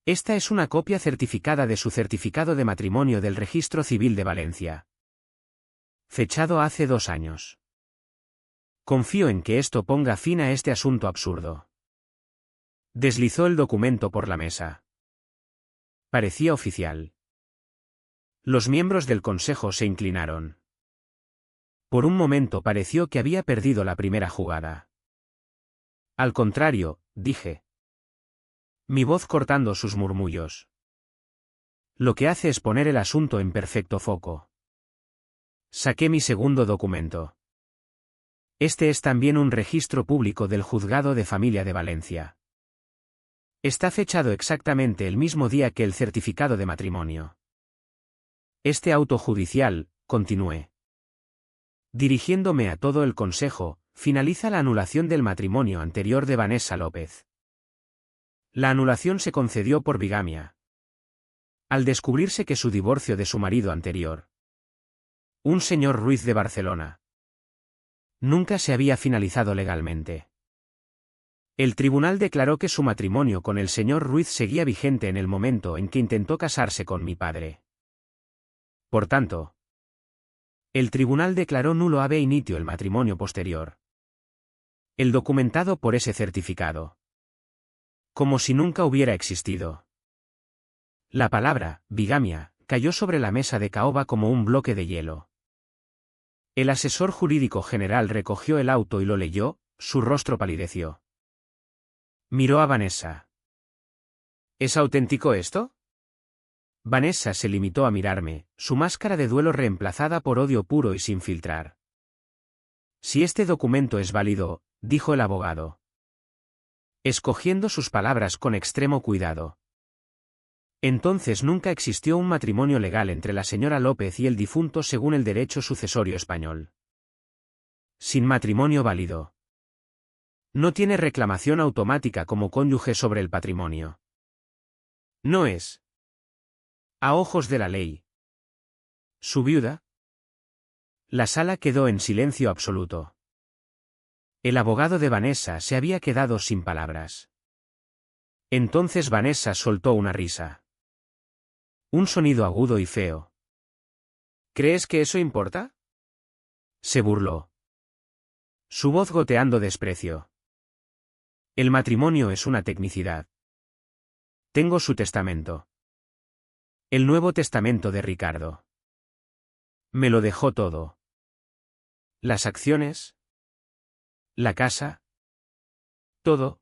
S1: Esta es una copia certificada de su certificado de matrimonio del Registro Civil de Valencia. Fechado hace 2 años. Confío en que esto ponga fin a este asunto absurdo. Deslizó el documento por la mesa. Parecía oficial. Los miembros del consejo se inclinaron. Por un momento pareció que había perdido la primera jugada. Al contrario, dije. Mi voz cortando sus murmullos. Lo que hace es poner el asunto en perfecto foco. Saqué mi segundo documento. Este es también un registro público del Juzgado de Familia de Valencia. Está fechado exactamente el mismo día que el certificado de matrimonio. Este auto judicial, continué, dirigiéndome a todo el consejo, finaliza la anulación del matrimonio anterior de Vanessa López. La anulación se concedió por bigamia. Al descubrirse que su divorcio de su marido anterior, un señor Ruiz de Barcelona, nunca se había finalizado legalmente. El tribunal declaró que su matrimonio con el señor Ruiz seguía vigente en el momento en que intentó casarse con mi padre. Por tanto, el tribunal declaró nulo ab initio el matrimonio posterior, el documentado por ese certificado, como si nunca hubiera existido. La palabra, bigamia, cayó sobre la mesa de caoba como un bloque de hielo. El asesor jurídico general recogió el auto y lo leyó, su rostro palideció. Miró a Vanessa. ¿Es auténtico esto? Vanessa se limitó a mirarme, su máscara de duelo reemplazada por odio puro y sin filtrar. Si este documento es válido, dijo el abogado, escogiendo sus palabras con extremo cuidado. Entonces nunca existió un matrimonio legal entre la señora López y el difunto según el derecho sucesorio español. Sin matrimonio válido, no tiene reclamación automática como cónyuge sobre el patrimonio. No es, a ojos de la ley, su viuda. La sala quedó en silencio absoluto. El abogado de Vanessa se había quedado sin palabras. Entonces Vanessa soltó una risa. Un sonido agudo y feo. ¿Crees que eso importa? Se burló. Su voz goteando desprecio. El matrimonio es una tecnicidad. Tengo su testamento. El Nuevo Testamento de Ricardo. Me lo dejó todo. Las acciones. La casa. Todo.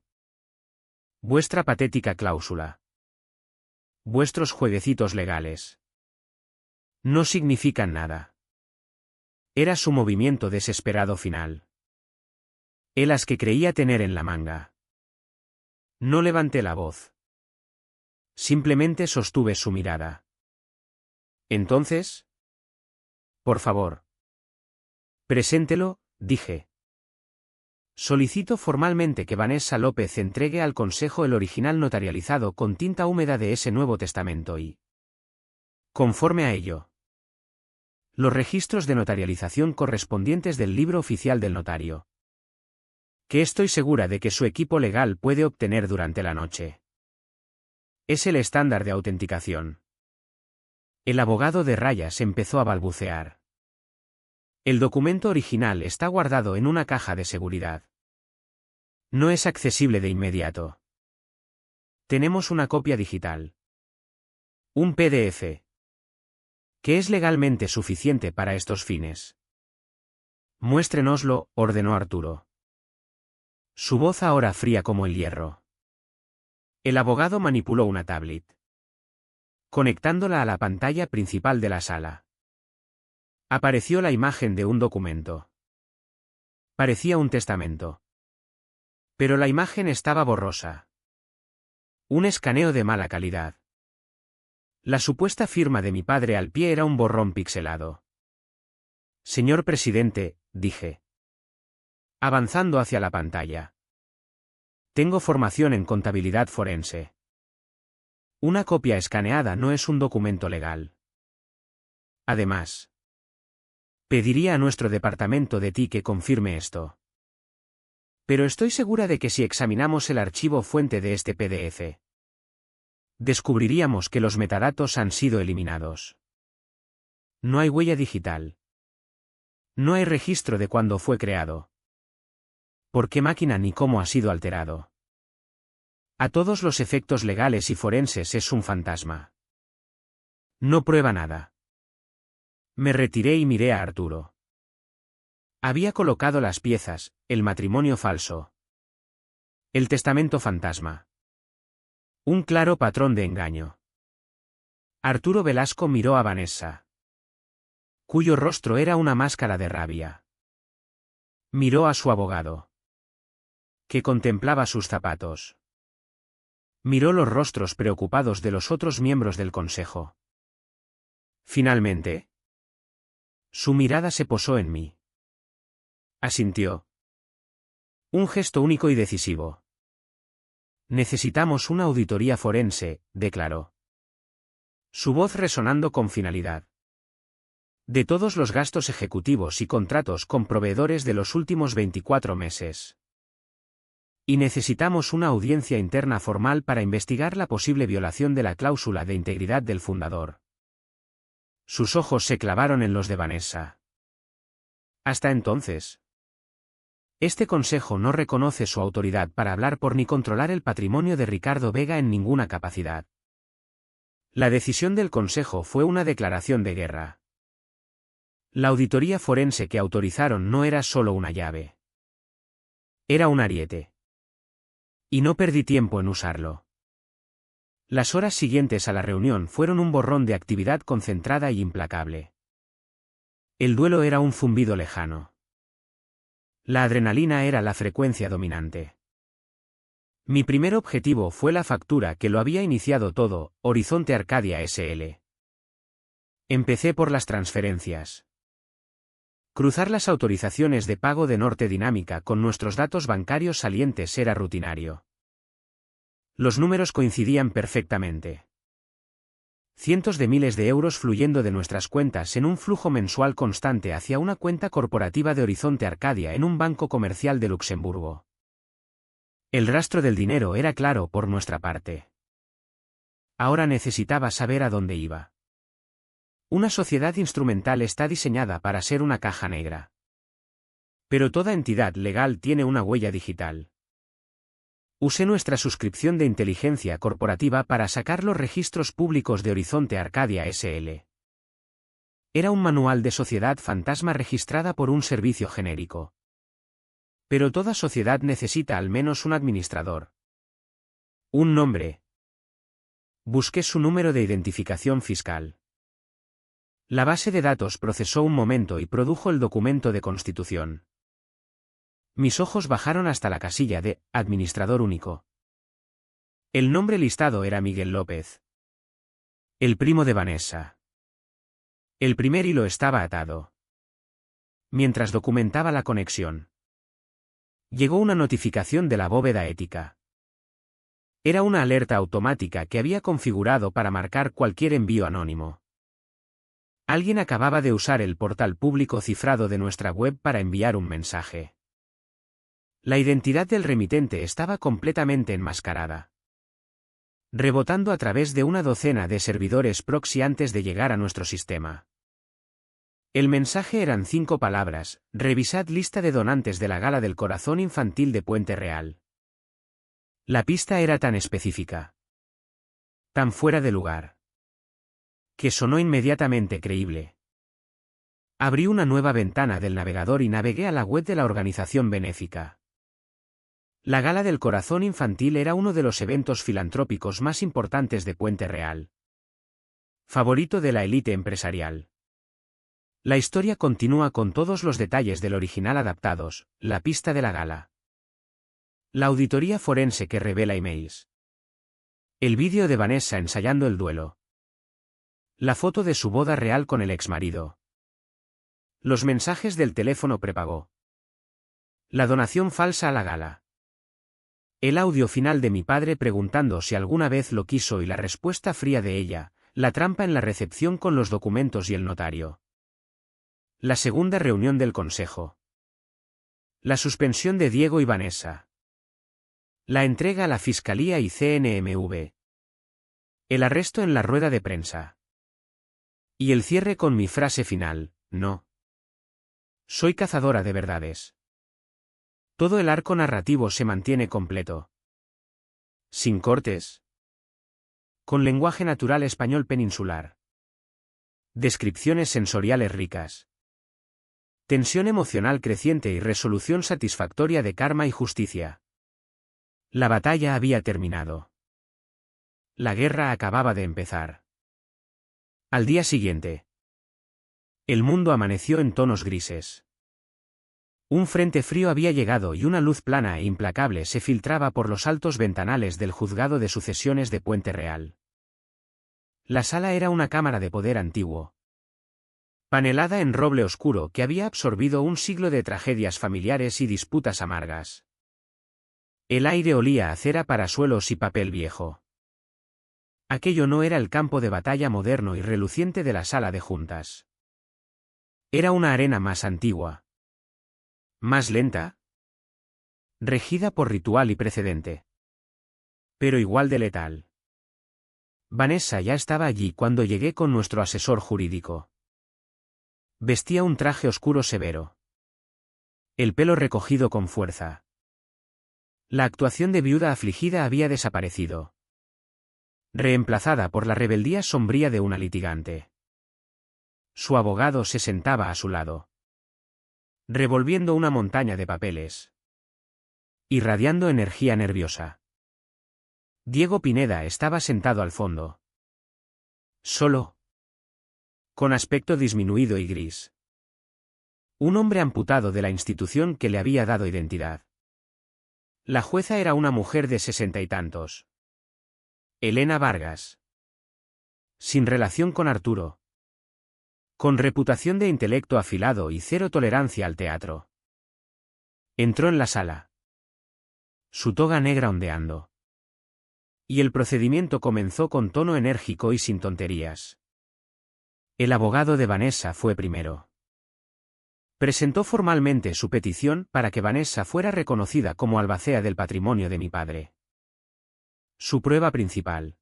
S1: Vuestra patética cláusula. Vuestros jueguecitos legales. No significan nada. Era su movimiento desesperado final. El as que creía tener en la manga. No levanté la voz. Simplemente sostuve su mirada. Entonces, por favor, preséntelo, dije. Solicito formalmente que Vanessa López entregue al Consejo el original notarializado con tinta húmeda de ese Nuevo Testamento y, conforme a ello, los registros de notarialización correspondientes del libro oficial del notario, que estoy segura de que su equipo legal puede obtener durante la noche. Es el estándar de autenticación. El abogado de rayas empezó a balbucear. El documento original está guardado en una caja de seguridad. No es accesible de inmediato. Tenemos una copia digital. Un PDF. Que es legalmente suficiente para estos fines. Muéstrenoslo, ordenó Arturo. Su voz ahora fría como el hierro. El abogado manipuló una tablet, conectándola a la pantalla principal de la sala. Apareció la imagen de un documento. Parecía un testamento. Pero la imagen estaba borrosa. Un escaneo de mala calidad. La supuesta firma de mi padre al pie era un borrón pixelado. Señor presidente, dije, avanzando hacia la pantalla. Tengo formación en contabilidad forense. Una copia escaneada no es un documento legal. Además, pediría a nuestro departamento de TI que confirme esto. Pero estoy segura de que si examinamos el archivo fuente de este PDF, descubriríamos que los metadatos han sido eliminados. No hay huella digital. No hay registro de cuándo fue creado. ¿Por qué máquina ni cómo ha sido alterado? A todos los efectos legales y forenses es un fantasma. No prueba nada. Me retiré y miré a Arturo. Había colocado las piezas, el matrimonio falso. El testamento fantasma. Un claro patrón de engaño. Arturo Velasco miró a Vanessa, cuyo rostro era una máscara de rabia. Miró a su abogado, que contemplaba sus zapatos. Miró los rostros preocupados de los otros miembros del consejo. Finalmente, su mirada se posó en mí. Asintió. Un gesto único y decisivo. Necesitamos una auditoría forense, declaró. Su voz resonando con finalidad. De todos los gastos ejecutivos y contratos con proveedores de los últimos 24 meses. Y necesitamos una audiencia interna formal para investigar la posible violación de la cláusula de integridad del fundador. Sus ojos se clavaron en los de Vanessa. Hasta entonces, este consejo no reconoce su autoridad para hablar por ni controlar el patrimonio de Ricardo Vega en ninguna capacidad. La decisión del consejo fue una declaración de guerra. La auditoría forense que autorizaron no era solo una llave. Era un ariete. Y no perdí tiempo en usarlo. Las horas siguientes a la reunión fueron un borrón de actividad concentrada y implacable. El duelo era un zumbido lejano. La adrenalina era la frecuencia dominante. Mi primer objetivo fue la factura que lo había iniciado todo, Horizonte Arcadia SL. Empecé por las transferencias. Cruzar las autorizaciones de pago de Norte Dinámica con nuestros datos bancarios salientes era rutinario. Los números coincidían perfectamente. Cientos de miles de euros fluyendo de nuestras cuentas en un flujo mensual constante hacia una cuenta corporativa de Horizonte Arcadia en un banco comercial de Luxemburgo. El rastro del dinero era claro por nuestra parte. Ahora necesitaba saber a dónde iba. Una sociedad instrumental está diseñada para ser una caja negra. Pero toda entidad legal tiene una huella digital. Usé nuestra suscripción de inteligencia corporativa para sacar los registros públicos de Horizonte Arcadia SL. Era un manual de sociedad fantasma registrada por un servicio genérico. Pero toda sociedad necesita al menos un administrador. Un nombre. Busqué su número de identificación fiscal. La base de datos procesó un momento y produjo el documento de constitución. Mis ojos bajaron hasta la casilla de administrador único. El nombre listado era Miguel López. El primo de Vanessa. El primer hilo estaba atado. Mientras documentaba la conexión, llegó una notificación de la bóveda ética. Era una alerta automática que había configurado para marcar cualquier envío anónimo. Alguien acababa de usar el portal público cifrado de nuestra web para enviar un mensaje. La identidad del remitente estaba completamente enmascarada, rebotando a través de una docena de servidores proxy antes de llegar a nuestro sistema. El mensaje eran 5 palabras: revisad lista de donantes de la Gala del Corazón Infantil de Puente Real. La pista era tan específica, tan fuera de lugar, que sonó inmediatamente creíble. Abrí una nueva ventana del navegador y navegué a la web de la organización benéfica. La Gala del Corazón Infantil era uno de los eventos filantrópicos más importantes de Puente Real. Favorito de la élite empresarial. La historia continúa con todos los detalles del original adaptados: la pista de la gala, la auditoría forense que revela emails, el vídeo de Vanessa ensayando el duelo, la foto de su boda real con el exmarido, los mensajes del teléfono prepago, la donación falsa a la gala, el audio final de mi padre preguntando si alguna vez lo quiso y la respuesta fría de ella, la trampa en la recepción con los documentos y el notario. La segunda reunión del consejo. La suspensión de Diego y Vanessa. La entrega a la Fiscalía y CNMV. El arresto en la rueda de prensa. Y el cierre con mi frase final: no. Soy cazadora de verdades. Todo el arco narrativo se mantiene completo. Sin cortes. Con lenguaje natural español peninsular. Descripciones sensoriales ricas. Tensión emocional creciente y resolución satisfactoria de karma y justicia. La batalla había terminado. La guerra acababa de empezar. Al día siguiente. El mundo amaneció en tonos grises. Un frente frío había llegado y una luz plana e implacable se filtraba por los altos ventanales del juzgado de sucesiones de Puente Real. La sala era una cámara de poder antiguo. Panelada en roble oscuro que había absorbido un siglo de tragedias familiares y disputas amargas. El aire olía a cera para suelos y papel viejo. Aquello no era el campo de batalla moderno y reluciente de la sala de juntas. Era una arena más antigua. Más lenta. Regida por ritual y precedente. Pero igual de letal. Vanessa ya estaba allí cuando llegué con nuestro asesor jurídico. Vestía un traje oscuro severo. El pelo recogido con fuerza. La actuación de viuda afligida había desaparecido. Reemplazada por la rebeldía sombría de una litigante. Su abogado se sentaba a su lado. Revolviendo una montaña de papeles. Irradiando energía nerviosa. Diego Pineda estaba sentado al fondo. Solo. Con aspecto disminuido y gris. Un hombre amputado de la institución que le había dado identidad. La jueza era una mujer de 60 y tantos. Elena Vargas. Sin relación con Arturo. Con reputación de intelecto afilado y cero tolerancia al teatro. Entró en la sala. Su toga negra ondeando. Y el procedimiento comenzó con tono enérgico y sin tonterías. El abogado de Vanessa fue primero. Presentó formalmente su petición para que Vanessa fuera reconocida como albacea del patrimonio de mi padre. Su prueba principal.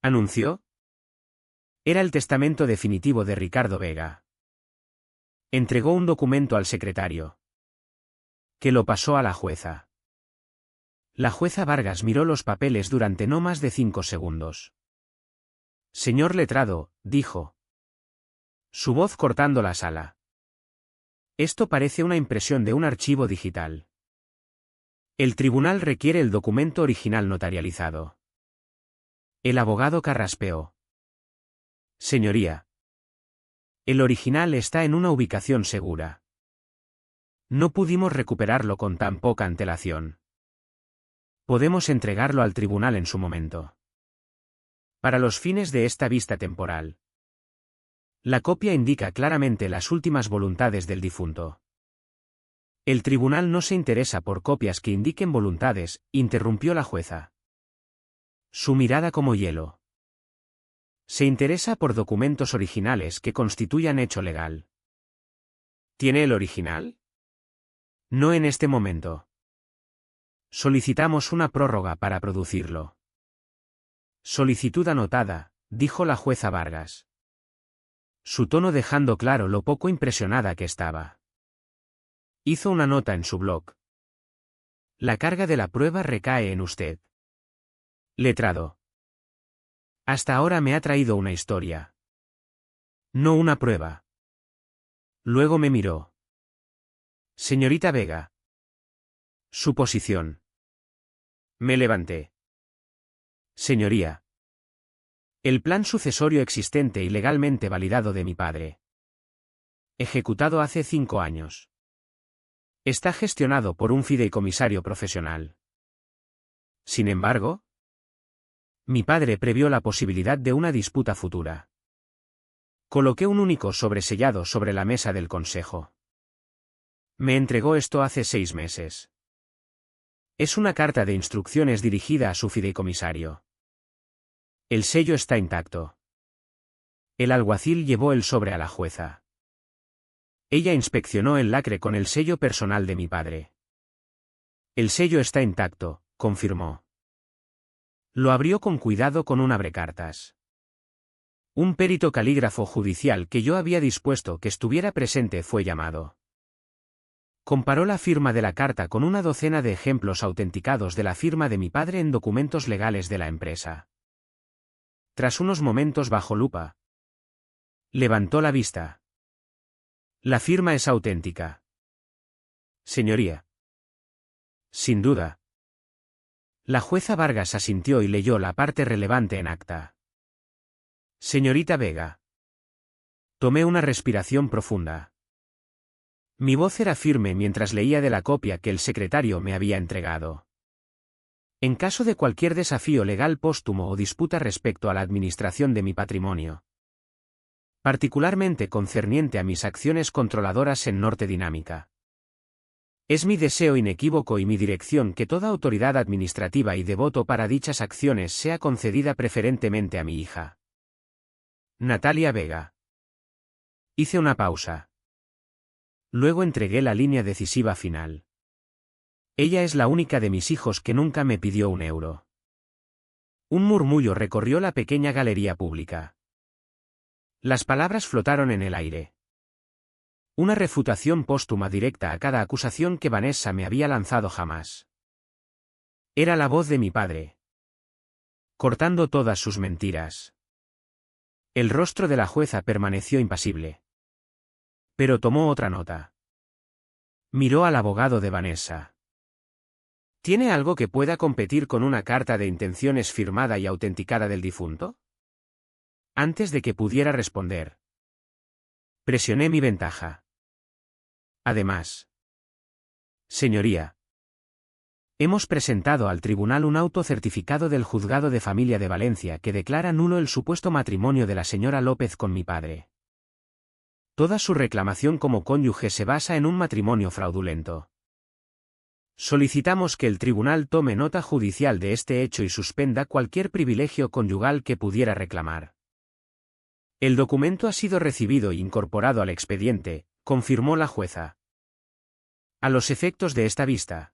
S1: Anunció. Era el testamento definitivo de Ricardo Vega. Entregó un documento al secretario. Que lo pasó a la jueza. La jueza Vargas miró los papeles durante no más de 5 segundos. Señor letrado, dijo. Su voz cortando la sala. Esto parece una impresión de un archivo digital. El tribunal requiere el documento original notarializado. El abogado carraspeó. Señoría. El original está en una ubicación segura. No pudimos recuperarlo con tan poca antelación. Podemos entregarlo al tribunal en su momento. Para los fines de esta vista temporal. La copia indica claramente las últimas voluntades del difunto. El tribunal no se interesa por copias que indiquen voluntades, interrumpió la jueza. Su mirada como hielo. Se interesa por documentos originales que constituyan hecho legal. ¿Tiene el original? No en este momento. Solicitamos una prórroga para producirlo. Solicitud anotada, dijo la jueza Vargas. Su tono dejando claro lo poco impresionada que estaba. Hizo una nota en su blog. La carga de la prueba recae en usted. Letrado. Hasta ahora me ha traído una historia. No una prueba. Luego me miró. Señorita Vega. Su posición. Me levanté. Señoría. El plan sucesorio existente y legalmente validado de mi padre. Ejecutado hace 5 años. Está gestionado por un fideicomisario profesional. Sin embargo, mi padre previó la posibilidad de una disputa futura. Coloqué un único sobresellado sobre la mesa del consejo. Me entregó esto hace 6 meses. Es una carta de instrucciones dirigida a su fideicomisario. El sello está intacto. El alguacil llevó el sobre a la jueza. Ella inspeccionó el lacre con el sello personal de mi padre. El sello está intacto, confirmó. Lo abrió con cuidado con un abrecartas. Un perito calígrafo judicial que yo había dispuesto que estuviera presente fue llamado. Comparó la firma de la carta con una docena de ejemplos autenticados de la firma de mi padre en documentos legales de la empresa. Tras unos momentos bajo lupa, levantó la vista. La firma es auténtica. Señoría. Sin duda. La jueza Vargas asintió y leyó la parte relevante en acta. Señorita Vega. Tomé una respiración profunda. Mi voz era firme mientras leía de la copia que el secretario me había entregado. En caso de cualquier desafío legal póstumo o disputa respecto a la administración de mi patrimonio, particularmente concerniente a mis acciones controladoras en Norte Dinámica, es mi deseo inequívoco y mi dirección que toda autoridad administrativa y de voto para dichas acciones sea concedida preferentemente a mi hija, Natalia Vega. Hice una pausa. Luego entregué la línea decisiva final. Ella es la única de mis hijos que nunca me pidió un euro. Un murmullo recorrió la pequeña galería pública. Las palabras flotaron en el aire. Una refutación póstuma directa a cada acusación que Vanessa me había lanzado jamás. Era la voz de mi padre, cortando todas sus mentiras. El rostro de la jueza permaneció impasible. Pero tomó otra nota. Miró al abogado de Vanessa. ¿Tiene algo que pueda competir con una carta de intenciones firmada y autenticada del difunto? Antes de que pudiera responder, presioné mi ventaja. Además, señoría, hemos presentado al tribunal un auto certificado del Juzgado de Familia de Valencia que declara nulo el supuesto matrimonio de la señora López con mi padre. Toda su reclamación como cónyuge se basa en un matrimonio fraudulento. Solicitamos que el tribunal tome nota judicial de este hecho y suspenda cualquier privilegio conyugal que pudiera reclamar. El documento ha sido recibido e incorporado al expediente, confirmó la jueza. A los efectos de esta vista,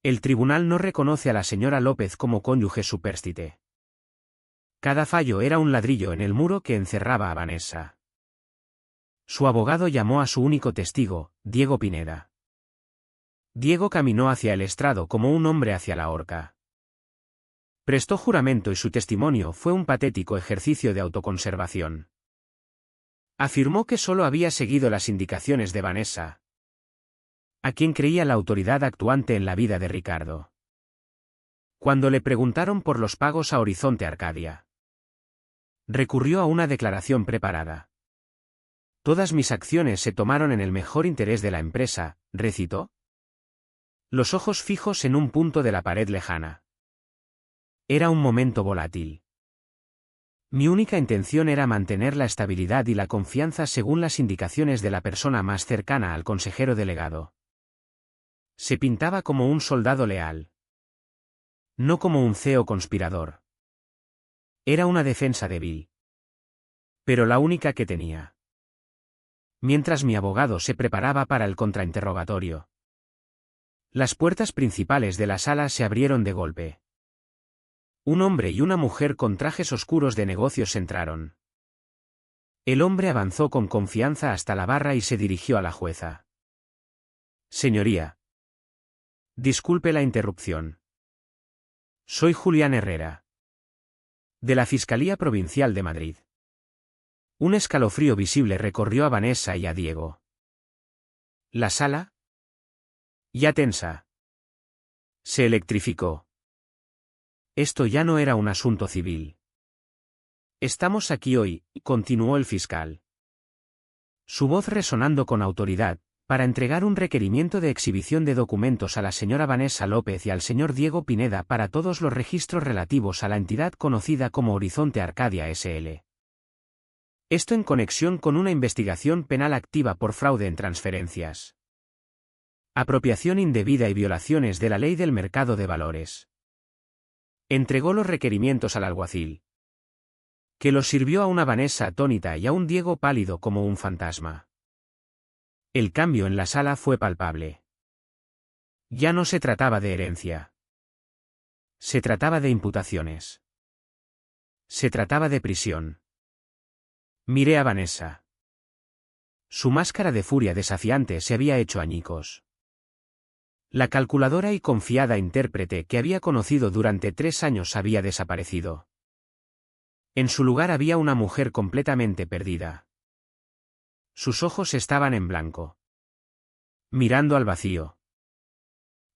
S1: el tribunal no reconoce a la señora López como cónyuge supérstite. Cada fallo era un ladrillo en el muro que encerraba a Vanessa. Su abogado llamó a su único testigo, Diego Pineda. Diego caminó hacia el estrado como un hombre hacia la horca. Prestó juramento y su testimonio fue un patético ejercicio de autoconservación. Afirmó que solo había seguido las indicaciones de Vanessa, a quien creía la autoridad actuante en la vida de Ricardo. Cuando le preguntaron por los pagos a Horizonte Arcadia, recurrió a una declaración preparada. Todas mis acciones se tomaron en el mejor interés de la empresa, recitó, los ojos fijos en un punto de la pared lejana. Era un momento volátil. Mi única intención era mantener la estabilidad y la confianza según las indicaciones de la persona más cercana al consejero delegado. Se pintaba como un soldado leal, no como un CEO conspirador. Era una defensa débil, pero la única que tenía. Mientras mi abogado se preparaba para el contrainterrogatorio, las puertas principales de la sala se abrieron de golpe. Un hombre y una mujer con trajes oscuros de negocios entraron. El hombre avanzó con confianza hasta la barra y se dirigió a la jueza. Señoría, disculpe la interrupción. Soy Julián Herrera, de la Fiscalía Provincial de Madrid. Un escalofrío visible recorrió a Vanessa y a Diego. La sala, ya tensa, se electrificó. Esto ya no era un asunto civil. Estamos aquí hoy, continuó el fiscal, su voz resonando con autoridad, para entregar un requerimiento de exhibición de documentos a la señora Vanessa López y al señor Diego Pineda para todos los registros relativos a la entidad conocida como Horizonte Arcadia S.L. Esto en conexión con una investigación penal activa por fraude en transferencias, apropiación indebida y violaciones de la ley del mercado de valores. Entregó los requerimientos al alguacil, que los sirvió a una Vanessa atónita y a un Diego pálido como un fantasma. El cambio en la sala fue palpable. Ya no se trataba de herencia. Se trataba de imputaciones. Se trataba de prisión. Miré a Vanessa. Su máscara de furia desafiante se había hecho añicos. La calculadora y confiada intérprete que había conocido durante 3 años había desaparecido. En su lugar había una mujer completamente perdida. Sus ojos estaban en blanco, mirando al vacío.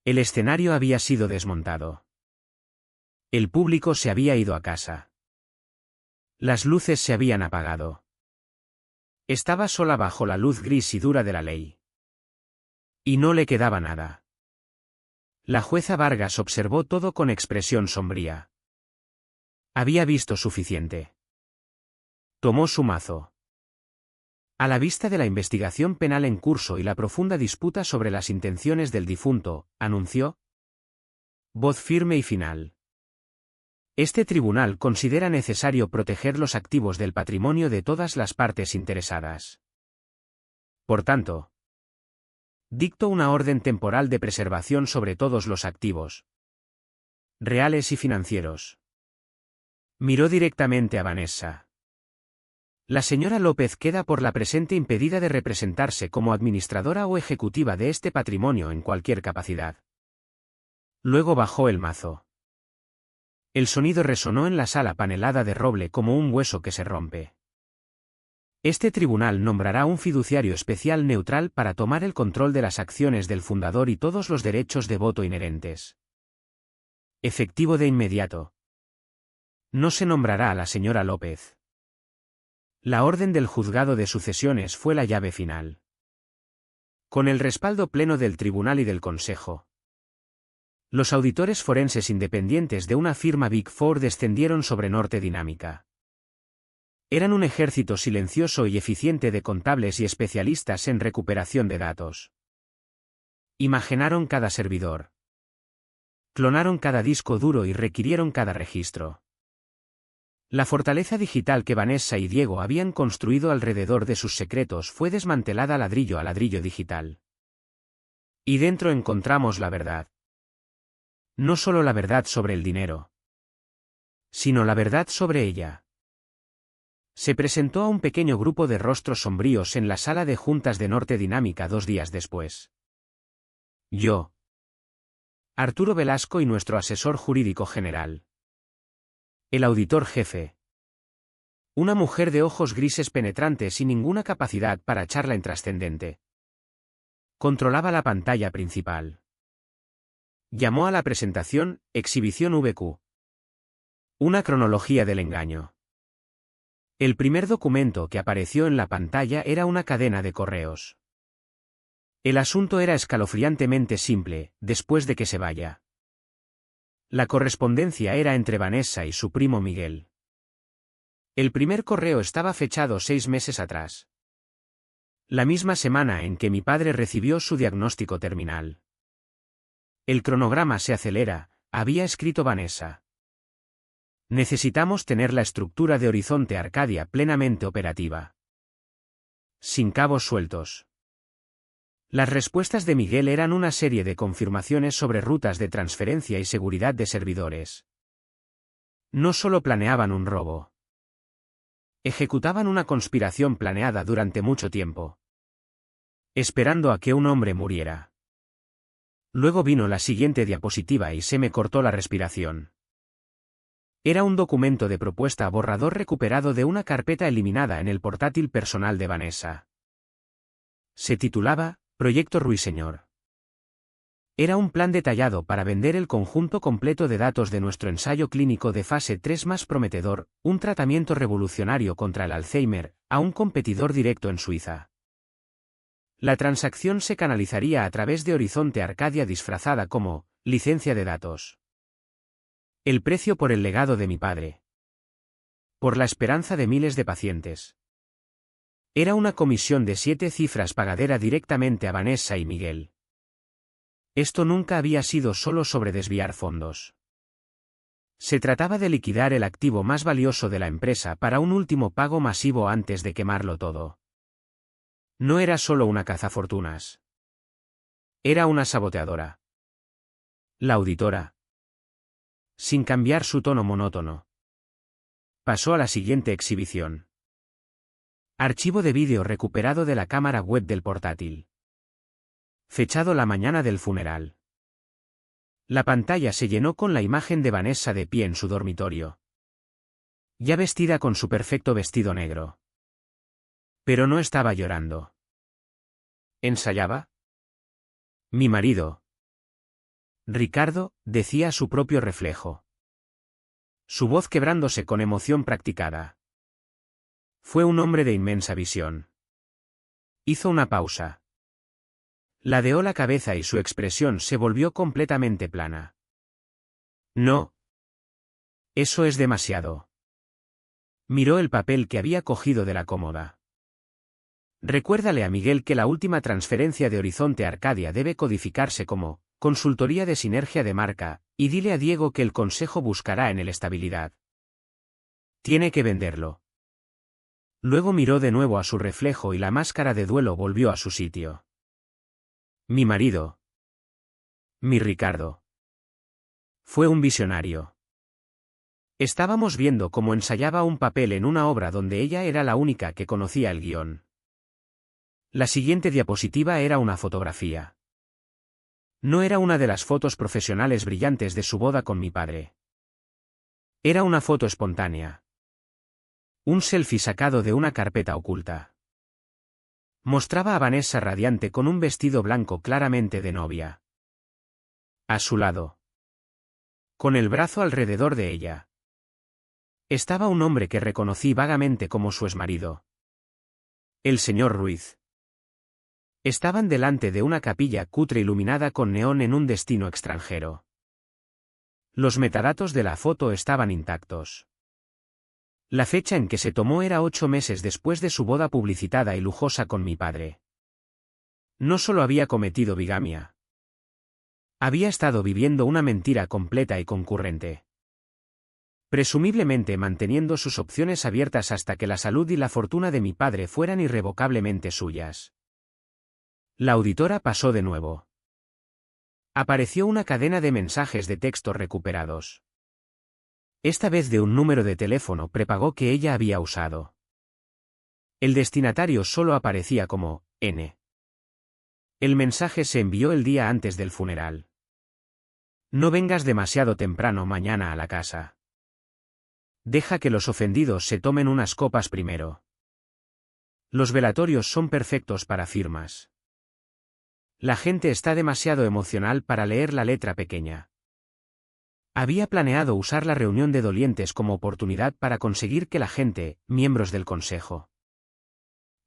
S1: El escenario había sido desmontado. El público se había ido a casa. Las luces se habían apagado. Estaba sola bajo la luz gris y dura de la ley. Y no le quedaba nada. La jueza Vargas observó todo con expresión sombría. Había visto suficiente. Tomó su mazo. A la vista de la investigación penal en curso y la profunda disputa sobre las intenciones del difunto, anunció. Voz firme y final. Este tribunal considera necesario proteger los activos del patrimonio de todas las partes interesadas. Por tanto, dicto una orden temporal de preservación sobre todos los activos, reales y financieros. Miró directamente a Vanessa. La señora López queda por la presente impedida de representarse como administradora o ejecutiva de este patrimonio en cualquier capacidad. Luego bajó el mazo. El sonido resonó en la sala panelada de roble como un hueso que se rompe. Este tribunal nombrará un fiduciario especial neutral para tomar el control de las acciones del fundador y todos los derechos de voto inherentes. Efectivo de inmediato. No se nombrará a la señora López. La orden del juzgado de sucesiones fue la llave final. Con el respaldo pleno del tribunal y del consejo. Los auditores forenses independientes de una firma Big Four descendieron sobre Norte Dinámica. Eran un ejército silencioso y eficiente de contables y especialistas en recuperación de datos. Imaginaron cada servidor. Clonaron cada disco duro y requirieron cada registro. La fortaleza digital que Vanessa y Diego habían construido alrededor de sus secretos fue desmantelada ladrillo a ladrillo digital. Y dentro encontramos la verdad. No solo la verdad sobre el dinero, sino la verdad sobre ella. Se presentó a un pequeño grupo de rostros sombríos en la sala de juntas de Norte Dinámica 2 días después. Yo, Arturo Velasco y nuestro asesor jurídico general. El auditor jefe. Una mujer de ojos grises penetrantes y ninguna capacidad para charla intrascendente. Controlaba la pantalla principal. Llamó a la presentación, Exhibición VQ. Una cronología del engaño. El primer documento que apareció en la pantalla era una cadena de correos. El asunto era escalofriantemente simple, después de que se vaya. La correspondencia era entre Vanessa y su primo Miguel. El primer correo estaba fechado 6 meses atrás. La misma semana en que mi padre recibió su diagnóstico terminal. El cronograma se acelera, había escrito Vanessa. Necesitamos tener la estructura de Horizonte Arcadia plenamente operativa. Sin cabos sueltos. Las respuestas de Miguel eran una serie de confirmaciones sobre rutas de transferencia y seguridad de servidores. No solo planeaban un robo. Ejecutaban una conspiración planeada durante mucho tiempo. Esperando a que un hombre muriera. Luego vino la siguiente diapositiva y se me cortó la respiración. Era un documento de propuesta borrador recuperado de una carpeta eliminada en el portátil personal de Vanessa. Se titulaba, Proyecto Ruiseñor. Era un plan detallado para vender el conjunto completo de datos de nuestro ensayo clínico de fase 3 más prometedor, un tratamiento revolucionario contra el Alzheimer, a un competidor directo en Suiza. La transacción se canalizaría a través de Horizonte Arcadia disfrazada como licencia de datos. El precio por el legado de mi padre. Por la esperanza de miles de pacientes. Era una comisión de 7 cifras pagadera directamente a Vanessa y Miguel. Esto nunca había sido solo sobre desviar fondos. Se trataba de liquidar el activo más valioso de la empresa para un último pago masivo antes de quemarlo todo. No era solo una cazafortunas. Era una saboteadora. La auditora. Sin cambiar su tono monótono. Pasó a la siguiente exhibición. Archivo de vídeo recuperado de la cámara web del portátil. Fechado la mañana del funeral. La pantalla se llenó con la imagen de Vanessa de pie en su dormitorio. Ya vestida con su perfecto vestido negro. Pero no estaba llorando. ¿Ensayaba? Mi marido. Ricardo, decía a su propio reflejo. Su voz quebrándose con emoción practicada. Fue un hombre de inmensa visión. Hizo una pausa. Ladeó la cabeza y su expresión se volvió completamente plana. No. Eso es demasiado. Miró el papel que había cogido de la cómoda. Recuérdale a Miguel que la última transferencia de Horizonte Arcadia debe codificarse como consultoría de sinergia de marca, y dile a Diego que el consejo buscará en él estabilidad. Tiene que venderlo. Luego miró de nuevo a su reflejo y la máscara de duelo volvió a su sitio. Mi marido. Mi Ricardo. Fue un visionario. Estábamos viendo cómo ensayaba un papel en una obra donde ella era la única que conocía el guión. La siguiente diapositiva era una fotografía. No era una de las fotos profesionales brillantes de su boda con mi padre. Era una foto espontánea. Un selfie sacado de una carpeta oculta. Mostraba a Vanessa radiante con un vestido blanco claramente de novia. A su lado. Con el brazo alrededor de ella. Estaba un hombre que reconocí vagamente como su exmarido. El señor Ruiz. Estaban delante de una capilla cutre iluminada con neón en un destino extranjero. Los metadatos de la foto estaban intactos. La fecha en que se tomó era 8 meses después de su boda publicitada y lujosa con mi padre. No solo había cometido bigamia. Había estado viviendo una mentira completa y concurrente. Presumiblemente manteniendo sus opciones abiertas hasta que la salud y la fortuna de mi padre fueran irrevocablemente suyas. La auditora pasó de nuevo. Apareció una cadena de mensajes de texto recuperados. Esta vez de un número de teléfono prepago que ella había usado. El destinatario solo aparecía como N. El mensaje se envió el día antes del funeral. No vengas demasiado temprano mañana a la casa. Deja que los ofendidos se tomen unas copas primero. Los velatorios son perfectos para firmas. La gente está demasiado emocional para leer la letra pequeña. Había planeado usar la reunión de dolientes como oportunidad para conseguir que la gente, miembros del consejo,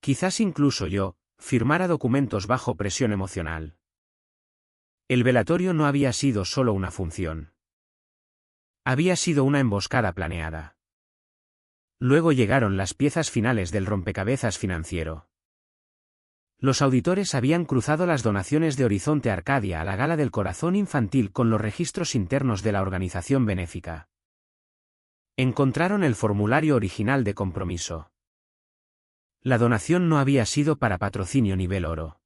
S1: quizás incluso yo, firmara documentos bajo presión emocional. El velatorio no había sido solo una función. Había sido una emboscada planeada. Luego llegaron las piezas finales del rompecabezas financiero. Los auditores habían cruzado las donaciones de Horizonte Arcadia a la Gala del Corazón Infantil con los registros internos de la organización benéfica. Encontraron el formulario original de compromiso. La donación no había sido para patrocinio nivel oro.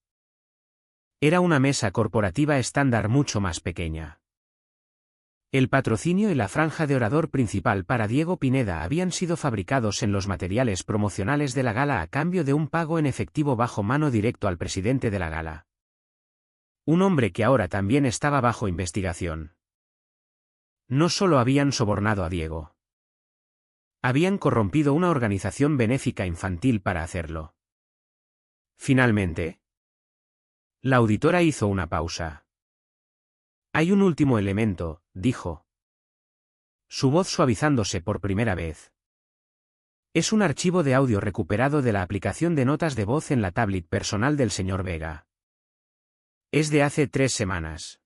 S1: Era una mesa corporativa estándar mucho más pequeña. El patrocinio y la franja de orador principal para Diego Pineda habían sido fabricados en los materiales promocionales de la gala a cambio de un pago en efectivo bajo mano directo al presidente de la gala. Un hombre que ahora también estaba bajo investigación. No solo habían sobornado a Diego. Habían corrompido una organización benéfica infantil para hacerlo. Finalmente, la auditora hizo una pausa. Hay un último elemento, dijo. Su voz suavizándose por primera vez. Es un archivo de audio recuperado de la aplicación de notas de voz en la tablet personal del señor Vega. Es de hace 3 semanas.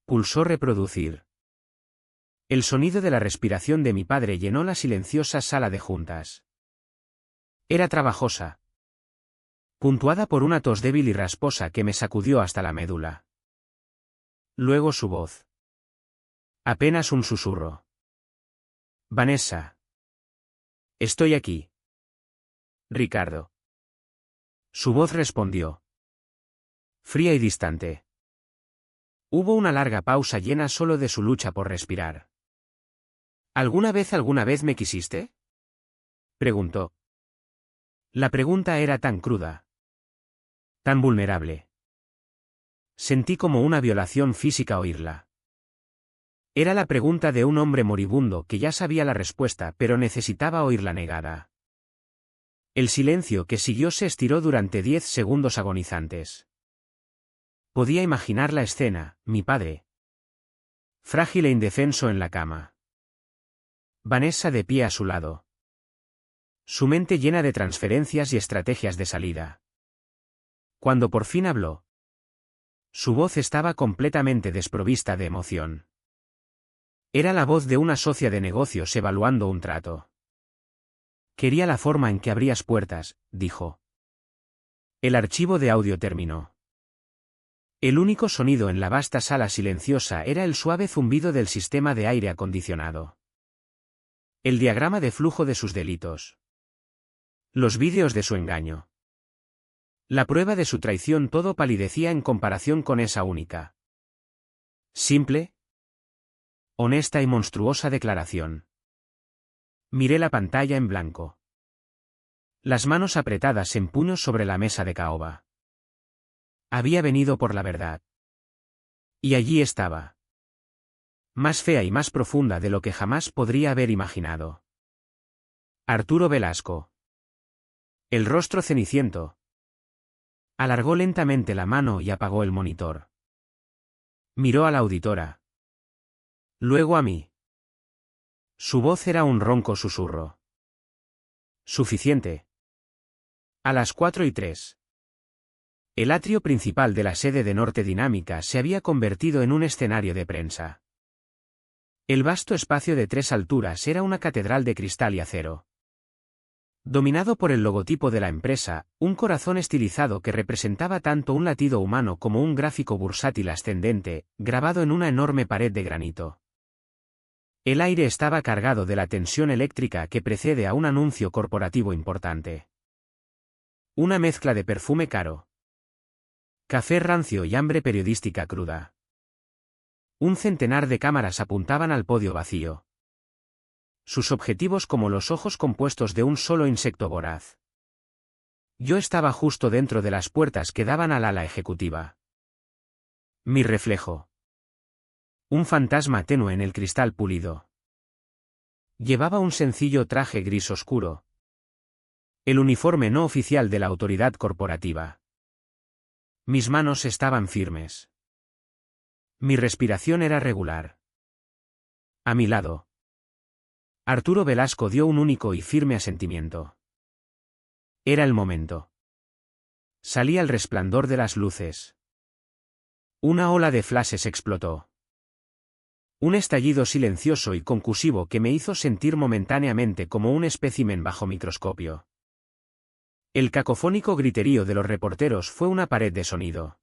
S1: Pulsó reproducir. El sonido de la respiración de mi padre llenó la silenciosa sala de juntas. Era trabajosa. Puntuada por una tos débil y rasposa que me sacudió hasta la médula. Luego su voz. Apenas un susurro. Vanessa. Estoy aquí. Ricardo. Su voz respondió. Fría y distante. Hubo una larga pausa llena solo de su lucha por respirar. ¿Alguna vez me quisiste? Preguntó. La pregunta era tan cruda. Tan vulnerable. Sentí como una violación física oírla. Era la pregunta de un hombre moribundo que ya sabía la respuesta pero necesitaba oírla negada. El silencio que siguió se estiró durante 10 segundos agonizantes. Podía imaginar la escena, mi padre. Frágil e indefenso en la cama. Vanessa de pie a su lado. Su mente llena de transferencias y estrategias de salida. Cuando por fin habló, su voz estaba completamente desprovista de emoción. Era la voz de una socia de negocios evaluando un trato. Quería la forma en que abrías puertas, dijo. El archivo de audio terminó. El único sonido en la vasta sala silenciosa era el suave zumbido del sistema de aire acondicionado. El diagrama de flujo de sus delitos. Los vídeos de su engaño. La prueba de su traición, todo palidecía en comparación con esa única. Simple, honesta y monstruosa declaración. Miré la pantalla en blanco. Las manos apretadas en puños sobre la mesa de caoba. Había venido por la verdad. Y allí estaba. Más fea y más profunda de lo que jamás podría haber imaginado. Arturo Velasco. El rostro ceniciento. Alargó lentamente la mano y apagó el monitor. Miró a la auditora. Luego a mí. Su voz era un ronco susurro. Suficiente. A las 4:03. El atrio principal de la sede de Norte Dinámica se había convertido en un escenario de prensa. El vasto espacio de 3 alturas era una catedral de cristal y acero. Dominado por el logotipo de la empresa, un corazón estilizado que representaba tanto un latido humano como un gráfico bursátil ascendente, grabado en una enorme pared de granito. El aire estaba cargado de la tensión eléctrica que precede a un anuncio corporativo importante. Una mezcla de perfume caro, café rancio y hambre periodística cruda. Un centenar de cámaras apuntaban al podio vacío. Sus objetivos como los ojos compuestos de un solo insecto voraz. Yo estaba justo dentro de las puertas que daban al ala ejecutiva. Mi reflejo. Un fantasma tenue en el cristal pulido. Llevaba un sencillo traje gris oscuro. El uniforme no oficial de la autoridad corporativa. Mis manos estaban firmes. Mi respiración era regular. A mi lado, Arturo Velasco dio un único y firme asentimiento. Era el momento. Salía el resplandor de las luces. Una ola de flashes explotó. Un estallido silencioso y concusivo que me hizo sentir momentáneamente como un espécimen bajo microscopio. El cacofónico griterío de los reporteros fue una pared de sonido.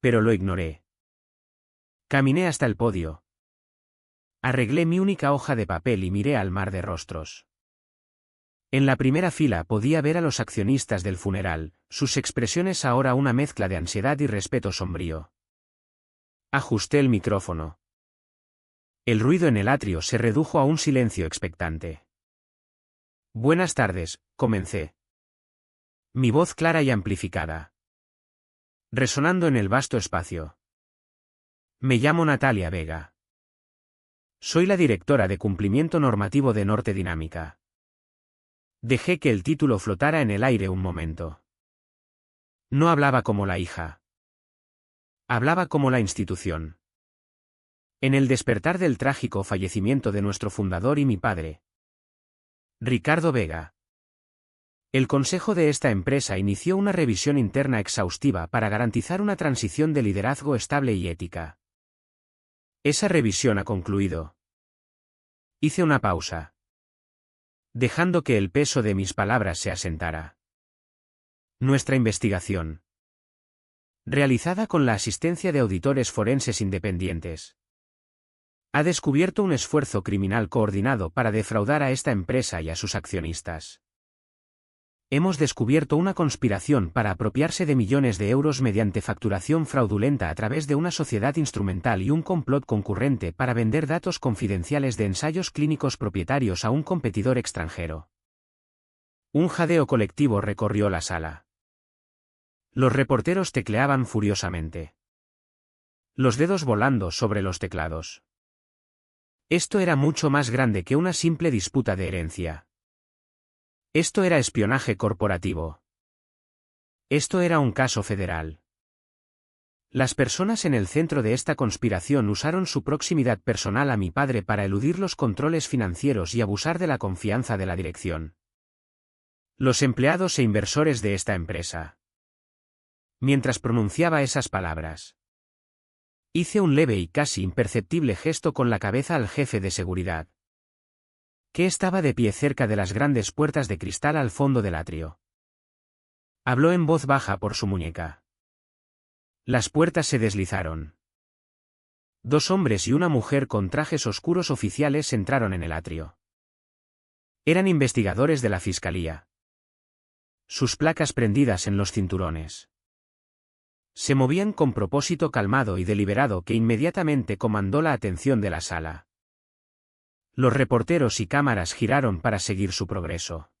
S1: Pero lo ignoré. Caminé hasta el podio. Arreglé mi única hoja de papel y miré al mar de rostros. En la primera fila podía ver a los accionistas del funeral, sus expresiones ahora una mezcla de ansiedad y respeto sombrío. Ajusté el micrófono. El ruido en el atrio se redujo a un silencio expectante. Buenas tardes, comencé. Mi voz clara y amplificada. Resonando en el vasto espacio. Me llamo Natalia Vega. Soy la directora de cumplimiento normativo de Norte Dinámica. Dejé que el título flotara en el aire un momento. No hablaba como la hija. Hablaba como la institución. En el despertar del trágico fallecimiento de nuestro fundador y mi padre, Ricardo Vega, el consejo de esta empresa inició una revisión interna exhaustiva para garantizar una transición de liderazgo estable y ética. Esa revisión ha concluido. Hice una pausa, dejando que el peso de mis palabras se asentara. Nuestra investigación, realizada con la asistencia de auditores forenses independientes, ha descubierto un esfuerzo criminal coordinado para defraudar a esta empresa y a sus accionistas. Hemos descubierto una conspiración para apropiarse de millones de euros mediante facturación fraudulenta a través de una sociedad instrumental y un complot concurrente para vender datos confidenciales de ensayos clínicos propietarios a un competidor extranjero. Un jadeo colectivo recorrió la sala. Los reporteros tecleaban furiosamente. Los dedos volando sobre los teclados. Esto era mucho más grande que una simple disputa de herencia. Esto era espionaje corporativo. Esto era un caso federal. Las personas en el centro de esta conspiración usaron su proximidad personal a mi padre para eludir los controles financieros y abusar de la confianza de la dirección. Los empleados e inversores de esta empresa. Mientras pronunciaba esas palabras, hice un leve y casi imperceptible gesto con la cabeza al jefe de seguridad, que estaba de pie cerca de las grandes puertas de cristal al fondo del atrio. Habló en voz baja por su muñeca. Las puertas se deslizaron. 2 hombres y una mujer con trajes oscuros oficiales entraron en el atrio. Eran investigadores de la fiscalía. Sus placas prendidas en los cinturones. Se movían con propósito calmado y deliberado que inmediatamente comandó la atención de la sala. Los reporteros y cámaras giraron para seguir su progreso.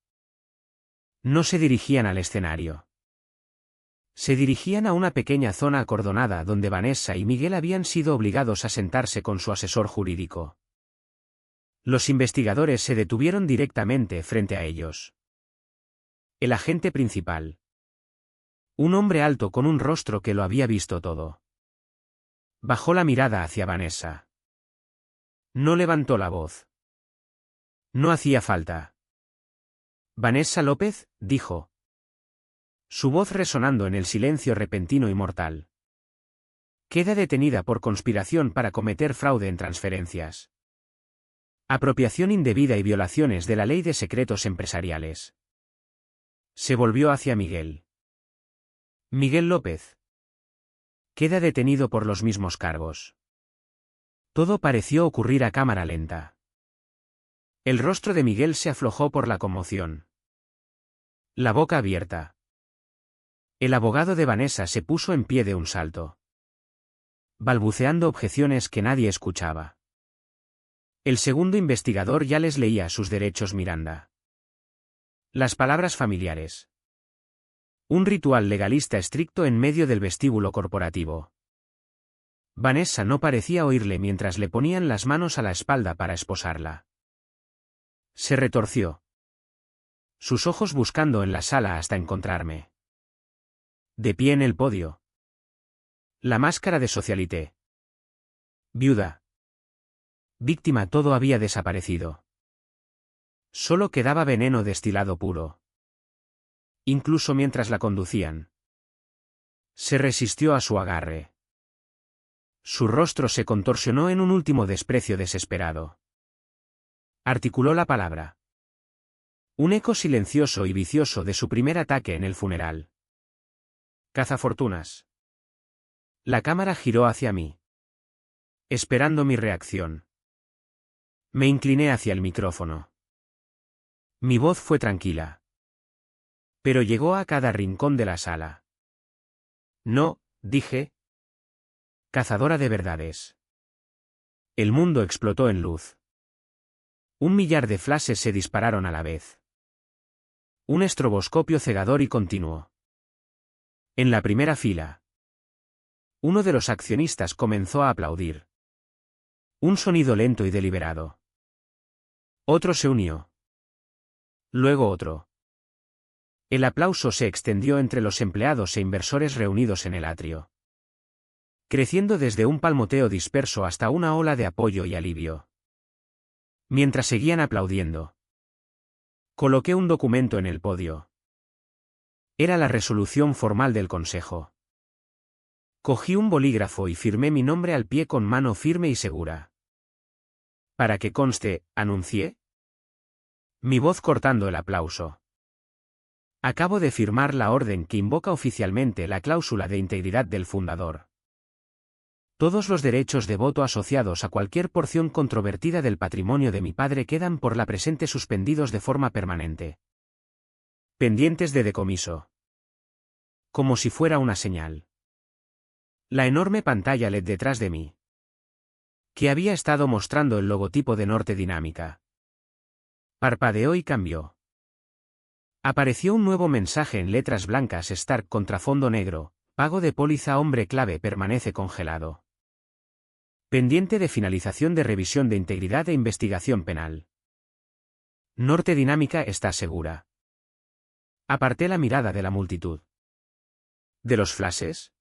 S1: No se dirigían al escenario. Se dirigían a una pequeña zona acordonada donde Vanessa y Miguel habían sido obligados a sentarse con su asesor jurídico. Los investigadores se detuvieron directamente frente a ellos. El agente principal. Un hombre alto con un rostro que lo había visto todo. Bajó la mirada hacia Vanessa. No levantó la voz. No hacía falta. Vanessa López, dijo. Su voz resonando en el silencio repentino y mortal. Queda detenida por conspiración para cometer fraude en transferencias. Apropiación indebida y violaciones de la ley de secretos empresariales. Se volvió hacia Miguel. Miguel López. Queda detenido por los mismos cargos. Todo pareció ocurrir a cámara lenta. El rostro de Miguel se aflojó por la conmoción. La boca abierta. El abogado de Vanessa se puso en pie de un salto, balbuceando objeciones que nadie escuchaba. El segundo investigador ya les leía sus derechos Miranda. Las palabras familiares. Un ritual legalista estricto en medio del vestíbulo corporativo. Vanessa no parecía oírle mientras le ponían las manos a la espalda para esposarla. Se retorció. Sus ojos buscando en la sala hasta encontrarme. De pie en el podio. La máscara de socialité. Viuda. Víctima, todo había desaparecido. Solo quedaba veneno destilado puro. Incluso mientras la conducían. Se resistió a su agarre. Su rostro se contorsionó en un último desprecio desesperado. Articuló la palabra. Un eco silencioso y vicioso de su primer ataque en el funeral. Cazafortunas. La cámara giró hacia mí. Esperando mi reacción. Me incliné hacia el micrófono. Mi voz fue tranquila. Pero llegó a cada rincón de la sala. No, dije. Cazadora de verdades. El mundo explotó en luz. 1 millar de flashes se dispararon a la vez. Un estroboscopio cegador y continuo. En la primera fila. Uno de los accionistas comenzó a aplaudir. Un sonido lento y deliberado. Otro se unió. Luego otro. El aplauso se extendió entre los empleados e inversores reunidos en el atrio, creciendo desde un palmoteo disperso hasta una ola de apoyo y alivio. Mientras seguían aplaudiendo, coloqué un documento en el podio. Era la resolución formal del consejo. Cogí un bolígrafo y firmé mi nombre al pie con mano firme y segura. Para que conste, anuncié. Mi voz cortando el aplauso. Acabo de firmar la orden que invoca oficialmente la cláusula de integridad del fundador. Todos los derechos de voto asociados a cualquier porción controvertida del patrimonio de mi padre quedan por la presente suspendidos de forma permanente. Pendientes de decomiso. Como si fuera una señal. La enorme pantalla LED detrás de mí, que había estado mostrando el logotipo de Norte Dinámica, parpadeó y cambió. Apareció un nuevo mensaje en letras blancas Stark contra fondo negro: pago de póliza hombre clave permanece congelado. Pendiente de finalización de revisión de integridad e investigación penal. Norte Dinámica está segura. Aparté la mirada de la multitud. ¿De los flashes?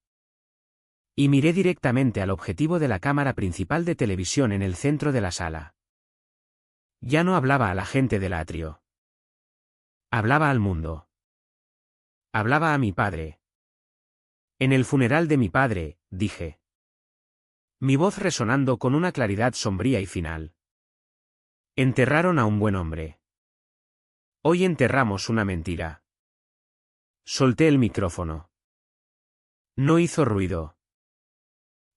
S1: Y miré directamente al objetivo de la cámara principal de televisión en el centro de la sala. Ya no hablaba a la gente del atrio. Hablaba al mundo. Hablaba a mi padre. En el funeral de mi padre, dije. Mi voz resonando con una claridad sombría y final. Enterraron a un buen hombre. Hoy enterramos una mentira. Solté el micrófono. No hizo ruido.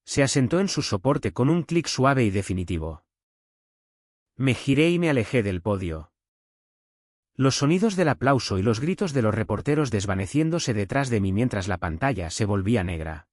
S1: Se asentó en su soporte con un clic suave y definitivo. Me giré y me alejé del podio. Los sonidos del aplauso y los gritos de los reporteros desvaneciéndose detrás de mí mientras la pantalla se volvía negra.